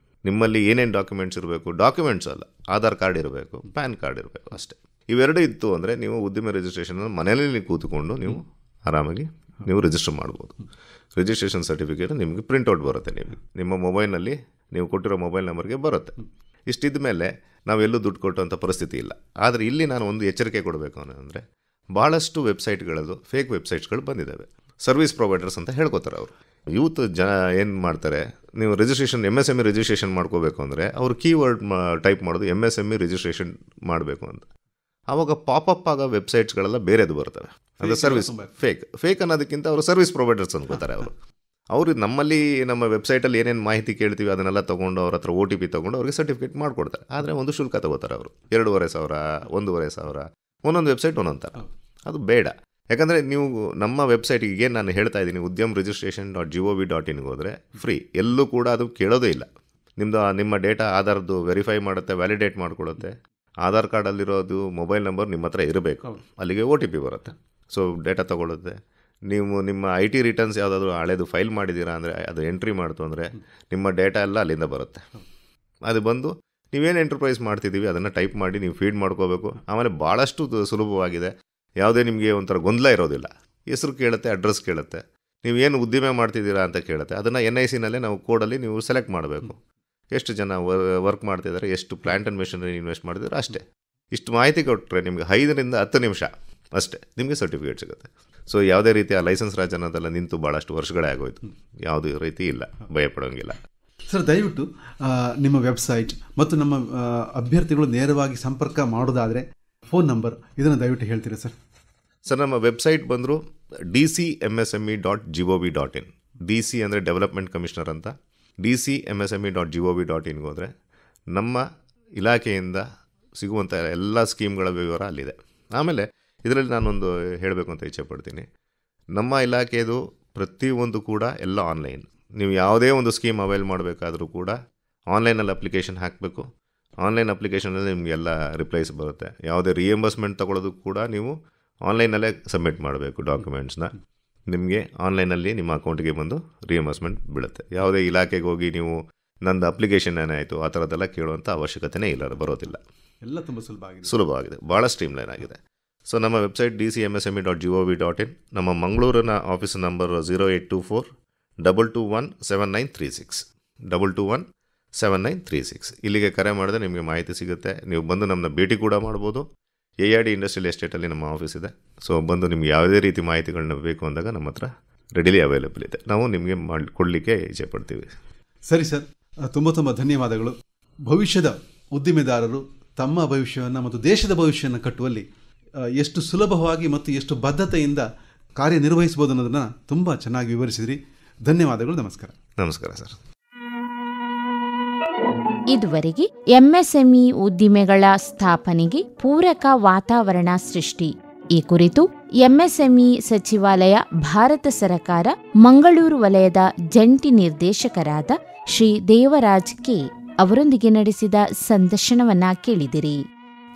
ನಿಮ್ಮಲ್ಲಿ ಏನೇನು ಡಾಕ್ಯುಮೆಂಟ್ಸ್ ಇರಬೇಕು, ಡಾಕ್ಯುಮೆಂಟ್ಸ್ ಅಲ್ಲ, ಆಧಾರ್ ಕಾರ್ಡ್ ಇರಬೇಕು, ಪ್ಯಾನ್ ಕಾರ್ಡ್ ಇರಬೇಕು ಅಷ್ಟೇ. ಇವೆರಡು ಇತ್ತು ಅಂದರೆ ನೀವು ಉದ್ಯಮ ರಿಜಿಸ್ಟ್ರೇಷನ್ ಮನೆಯಲ್ಲಿ ಕೂತ್ಕೊಂಡು ನೀವು ಆರಾಮಾಗಿ ನೀವು ರಿಜಿಸ್ಟರ್ ಮಾಡ್ಬೋದು. ರಿಜಿಸ್ಟ್ರೇಷನ್ ಸರ್ಟಿಫಿಕೇಟ್ ನಿಮಗೆ ಪ್ರಿಂಟೌಟ್ ಬರುತ್ತೆ, ನಿಮ್ಮ ಮೊಬೈಲ್ನಲ್ಲಿ ನೀವು ಕೊಟ್ಟಿರೋ ಮೊಬೈಲ್ ನಂಬರ್ಗೆ ಬರುತ್ತೆ. ಇಷ್ಟಿದ್ದ ಮೇಲೆ ನಾವೆಲ್ಲೂ ದುಡ್ಡು ಕೊಟ್ಟುವಂಥ ಪರಿಸ್ಥಿತಿ ಇಲ್ಲ. ಆದರೆ ಇಲ್ಲಿ ನಾನು ಒಂದು ಎಚ್ಚರಿಕೆ ಕೊಡಬೇಕು ಅನ್ನೋದಂದರೆ, ಭಾಳಷ್ಟು ವೆಬ್ಸೈಟ್ಗಳದ್ದು ಫೇಕ್ ವೆಬ್ಸೈಟ್ಸ್ಗಳು ಬಂದಿದ್ದಾವೆ. ಸರ್ವಿಸ್ ಪ್ರೊವೈಡರ್ಸ್ ಅಂತ ಹೇಳ್ಕೊತಾರೆ ಅವರು. ಯೂತ್ ಏನು ಮಾಡ್ತಾರೆ, ನೀವು MSME ರಿಜಿಸ್ಟ್ರೇಷನ್ ಮಾಡ್ಕೋಬೇಕು ಅಂದರೆ ಅವರು ಕೀವರ್ಡ್ ಟೈಪ್ ಮಾಡೋದು MSME ರಿಜಿಸ್ಟ್ರೇಷನ್ ಮಾಡಬೇಕು ಅಂತ. ಆವಾಗ ಪಾಪಪ್ ಆಗೋ ವೆಬ್ಸೈಟ್ಸ್ಗಳೆಲ್ಲ ಬೇರೆದು ಬರ್ತವೆ. ಅಂದರೆ ಸರ್ವಿಸ್ ಫೇಕ್ ಅನ್ನೋದಕ್ಕಿಂತ ಅವರು ಸರ್ವಿಸ್ ಪ್ರೊವೈಡರ್ಸ್ ಅನ್ಕೋತಾರೆ. ಅವರು ನಮ್ಮ ವೆಬ್ಸೈಟಲ್ಲಿ ಏನೇನು ಮಾಹಿತಿ ಕೇಳ್ತೀವಿ ಅದನ್ನೆಲ್ಲ ತೊಗೊಂಡು ಅವ್ರ ಹತ್ರ OTP ತೊಗೊಂಡು ಅವ್ರಿಗೆ ಸರ್ಟಿಫಿಕೇಟ್ ಮಾಡಿಕೊಡ್ತಾರೆ. ಆದರೆ ಒಂದು ಶುಲ್ಕ ತಗೋತಾರೆ ಅವರು, 2,500, 1,500, ಒಂದೊಂದು ವೆಬ್ಸೈಟ್ ಒಂದೊಂದು ಥರ. ಅದು ಬೇಡ. ಯಾಕಂದರೆ ನೀವು ನಮ್ಮ ವೆಬ್ಸೈಟಿಗೆ ನಾನು ಹೇಳ್ತಾ ಇದ್ದೀನಿ, udyam-registration.gov.in ಹೋದರೆ ಫ್ರೀ, ಎಲ್ಲೂ ಕೂಡ ಅದು ಕೇಳೋದೇ ಇಲ್ಲ. ನಿಮ್ಮ ಡೇಟಾ ಆಧಾರ್ದು ವೆರಿಫೈ ಮಾಡುತ್ತೆ, ವ್ಯಾಲಿಡೇಟ್ ಮಾಡಿಕೊಡುತ್ತೆ. ಆಧಾರ್ ಕಾರ್ಡಲ್ಲಿರೋದು ಮೊಬೈಲ್ ನಂಬರ್ ನಿಮ್ಮ ಹತ್ರ ಇರಬೇಕು, ಅಲ್ಲಿಗೆ OTP ಬರುತ್ತೆ. ಸೊ ಡೇಟಾ ತೊಗೊಳುತ್ತೆ. ನೀವು ನಿಮ್ಮ IT ರಿಟರ್ನ್ಸ್ ಯಾವುದಾದ್ರೂ ಹಳೇದು ಫೈಲ್ ಮಾಡಿದ್ದೀರಾ ಅಂದರೆ ಅದು ಎಂಟ್ರಿ ಮಾಡ್ತು ಅಂದರೆ ನಿಮ್ಮ ಡೇಟಾ ಎಲ್ಲ ಅಲ್ಲಿಂದ ಬರುತ್ತೆ. ಅದು ಬಂದು ನೀವೇನು ಎಂಟರ್ಪ್ರೈಸ್ ಮಾಡ್ತಿದ್ದೀವಿ ಅದನ್ನು ಟೈಪ್ ಮಾಡಿ ನೀವು ಫೀಡ್ ಮಾಡ್ಕೋಬೇಕು. ಆಮೇಲೆ ಭಾಳಷ್ಟು ಸುಲಭವಾಗಿದೆ, ಯಾವುದೇ ನಿಮಗೆ ಒಂಥರ ಗೊಂದಲ ಇರೋದಿಲ್ಲ. ಹೆಸರು ಕೇಳುತ್ತೆ, ಅಡ್ರೆಸ್ ಕೇಳುತ್ತೆ, ನೀವೇನು ಉದ್ದಿಮೆ ಮಾಡ್ತಿದ್ದೀರಾ ಅಂತ ಕೇಳುತ್ತೆ. ಅದನ್ನು NIC-ನಲ್ಲೇ ನಾವು ಕೋಡಲ್ಲಿ ನೀವು ಸೆಲೆಕ್ಟ್ ಮಾಡಬೇಕು. ಎಷ್ಟು ಜನ ವರ್ಕ್ ಮಾಡ್ತಿದ್ದಾರೆ, ಎಷ್ಟು ಪ್ಲ್ಯಾಂಟ್ ಆ್ಯಂಡ್ ಮೆಷಿನರಿ ಇನ್ವೆಸ್ಟ್ ಮಾಡ್ತಿದ್ದಾರೆ, ಅಷ್ಟೇ. ಇಷ್ಟು ಮಾಹಿತಿ ಕೊಟ್ಟರೆ ನಿಮಗೆ 5 ನಿಂದ 10 ನಿಮಿಷ ಅಷ್ಟೇ ನಿಮಗೆ ಸರ್ಟಿಫಿಕೇಟ್ ಸಿಗುತ್ತೆ. ಸೊ ಯಾವುದೇ ರೀತಿಯ ಲೈಸೆನ್ಸ್ ರಾಜ್ ಅನ್ನೋದೆಲ್ಲ ನಿಂತು ಭಾಳಷ್ಟು ವರ್ಷಗಳೇ ಆಗೋಯ್ತು. ಯಾವುದೇ ರೀತಿ ಇಲ್ಲ, ಭಯಪಡೋಂಗಿಲ್ಲ. ಸರ್, ದಯವಿಟ್ಟು ನಿಮ್ಮ ವೆಬ್ಸೈಟ್ ಮತ್ತು ನಮ್ಮ ಅಭ್ಯರ್ಥಿಗಳು ನೇರವಾಗಿ ಸಂಪರ್ಕ ಮಾಡೋದಾದರೆ ಫೋನ್ ನಂಬರ್ ಇದನ್ನು ದಯವಿಟ್ಟು ಹೇಳ್ತೀರಾ ಸರ್? ಸರ್, ನಮ್ಮ ವೆಬ್ಸೈಟ್ ಬಂದರು dcmsme.gov.in. DC ಅಂದರೆ ಡೆವಲಪ್ಮೆಂಟ್ ಕಮಿಷನರ್ ಅಂತ. dcmsme.gov.in ಹೋದರೆ ನಮ್ಮ ಇಲಾಖೆಯಿಂದ ಸಿಗುವಂಥ ಎಲ್ಲ ಸ್ಕೀಮ್ಗಳ ವಿವರ ಅಲ್ಲಿದೆ. ಆಮೇಲೆ ಇದರಲ್ಲಿ ನಾನೊಂದು ಹೇಳಬೇಕು ಅಂತ ಇಚ್ಛೆಪಡ್ತೀನಿ. ನಮ್ಮ ಇಲಾಖೆದು ಪ್ರತಿಯೊಂದು ಕೂಡ ಎಲ್ಲ ಆನ್ಲೈನ್. ನೀವು ಯಾವುದೇ ಒಂದು ಸ್ಕೀಮ್ ಅವೈಲ್ ಮಾಡಬೇಕಾದ್ರೂ ಕೂಡ ಆನ್ಲೈನಲ್ಲಿ ಅಪ್ಲಿಕೇಶನ್ ಹಾಕಬೇಕು. ಆನ್ಲೈನ್ ಅಪ್ಲಿಕೇಶನಲ್ಲಿ ನಿಮಗೆಲ್ಲ ರಿಪ್ಲೈಸ್ ಬರುತ್ತೆ. ಯಾವುದೇ ರಿಯಂಬರ್ಸ್ಮೆಂಟ್ ತೊಗೊಳ್ಳೋದು ಕೂಡ ನೀವು ಆನ್ಲೈನಲ್ಲೇ ಸಬ್ಮಿಟ್ ಮಾಡಬೇಕು ಡಾಕ್ಯುಮೆಂಟ್ಸ್ನ. ನಿಮಗೆ ಆನ್ಲೈನಲ್ಲಿ ನಿಮ್ಮ ಅಕೌಂಟಿಗೆ ಬಂದು ರಿಯಂಬರ್ಸ್ಮೆಂಟ್ ಬೀಳುತ್ತೆ. ಯಾವುದೇ ಇಲಾಖೆಗೆ ಹೋಗಿ ನೀವು ನಂದು ಅಪ್ಲಿಕೇಶನ್ ಏನಾಯಿತು ಆ ಥರದ್ದೆಲ್ಲ ಕೇಳುವಂಥ ಅವಶ್ಯಕತೆಯೇ ಇಲ್ಲ, ಅದು ಬರೋದಿಲ್ಲ. ಎಲ್ಲ ತುಂಬ ಸುಲಭವಾಗಿದೆ, ಭಾಳ ಸ್ಟ್ರೀಮ್ಲೈನ್ ಆಗಿದೆ. ಸೊ ನಮ್ಮ ವೆಬ್ಸೈಟ್ dcmsme.gov.in. ನಮ್ಮ ಮಂಗಳೂರಿನ ಆಫೀಸ್ ನಂಬರ್ 0824-221-7936 221-7936. ಇಲ್ಲಿಗೆ ಕರೆ ಮಾಡಿದ್ರೆ ನಿಮಗೆ ಮಾಹಿತಿ ಸಿಗುತ್ತೆ. ನೀವು ಬಂದು ನಮ್ಮನ್ನ ಭೇಟಿ ಕೂಡ ಮಾಡ್ಬೋದು. AID ಇಂಡಸ್ಟ್ರಿಯಲ್ ಎಸ್ಟೇಟಲ್ಲಿ ನಮ್ಮ ಆಫೀಸ್ ಇದೆ. ಸೊ ಬಂದು ನಿಮ್ಗೆ ಯಾವುದೇ ರೀತಿ ಮಾಹಿತಿಗಳನ್ನ ಬೇಕು ಅಂದಾಗ ನಮ್ಮ ಹತ್ರ ರೆಡಿಲಿ ಅವೈಲೇಬಲ್ ಇದೆ. ನಾವು ನಿಮಗೆ ಕೊಡಲಿಕ್ಕೆ ಇಚ್ಛೆ ಪಡ್ತೀವಿ. ಸರಿ ಸರ್, ತುಂಬ ತುಂಬ ಧನ್ಯವಾದಗಳು. ಭವಿಷ್ಯದ ಉದ್ದಿಮೆದಾರರು ತಮ್ಮ ಭವಿಷ್ಯವನ್ನು ಮತ್ತು ದೇಶದ ಭವಿಷ್ಯವನ್ನು ಕಟ್ಟುವಲ್ಲಿ ಎಷ್ಟು ಸುಲಭವಾಗಿ ಮತ್ತು ಎಷ್ಟು ಬದ್ಧತೆಯಿಂದ ಕಾರ್ಯನಿರ್ವಹಿಸಬಹುದು ಅನ್ನೋದನ್ನು ತುಂಬ ಚೆನ್ನಾಗಿ ವಿವರಿಸಿದ್ರಿ. ಧನ್ಯವಾದಗಳು. ನಮಸ್ಕಾರ. ನಮಸ್ಕಾರ ಸರ್. ಇದುವರೆಗೆ MSME ಉದ್ದಿಮೆಗಳ ಸ್ಥಾಪನೆಗೆ ಪೂರಕ ವಾತಾವರಣ ಸೃಷ್ಟಿ ಈ ಕುರಿತು MSME ಸಚಿವಾಲಯ, ಭಾರತ ಸರ್ಕಾರ, ಮಂಗಳೂರು ವಲಯದ ಜಂಟಿ ನಿರ್ದೇಶಕರಾದ ಶ್ರೀ ದೇವರಾಜ್ ಕೆ ಅವರೊಂದಿಗೆ ನಡೆಸಿದ ಸಂದರ್ಶನವನ್ನ ಕೇಳಿದಿರಿ.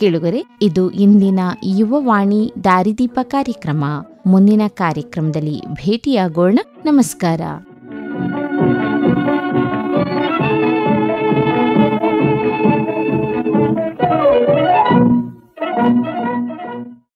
ಕೇಳುಗರೆ, ಇದು ಇಂದಿನ ಯುವವಾಣಿ ದಾರಿದೀಪ ಕಾರ್ಯಕ್ರಮ. ಮುಂದಿನ ಕಾರ್ಯಕ್ರಮದಲ್ಲಿ ಭೇಟಿಯಾಗೋಣ. ನಮಸ್ಕಾರ.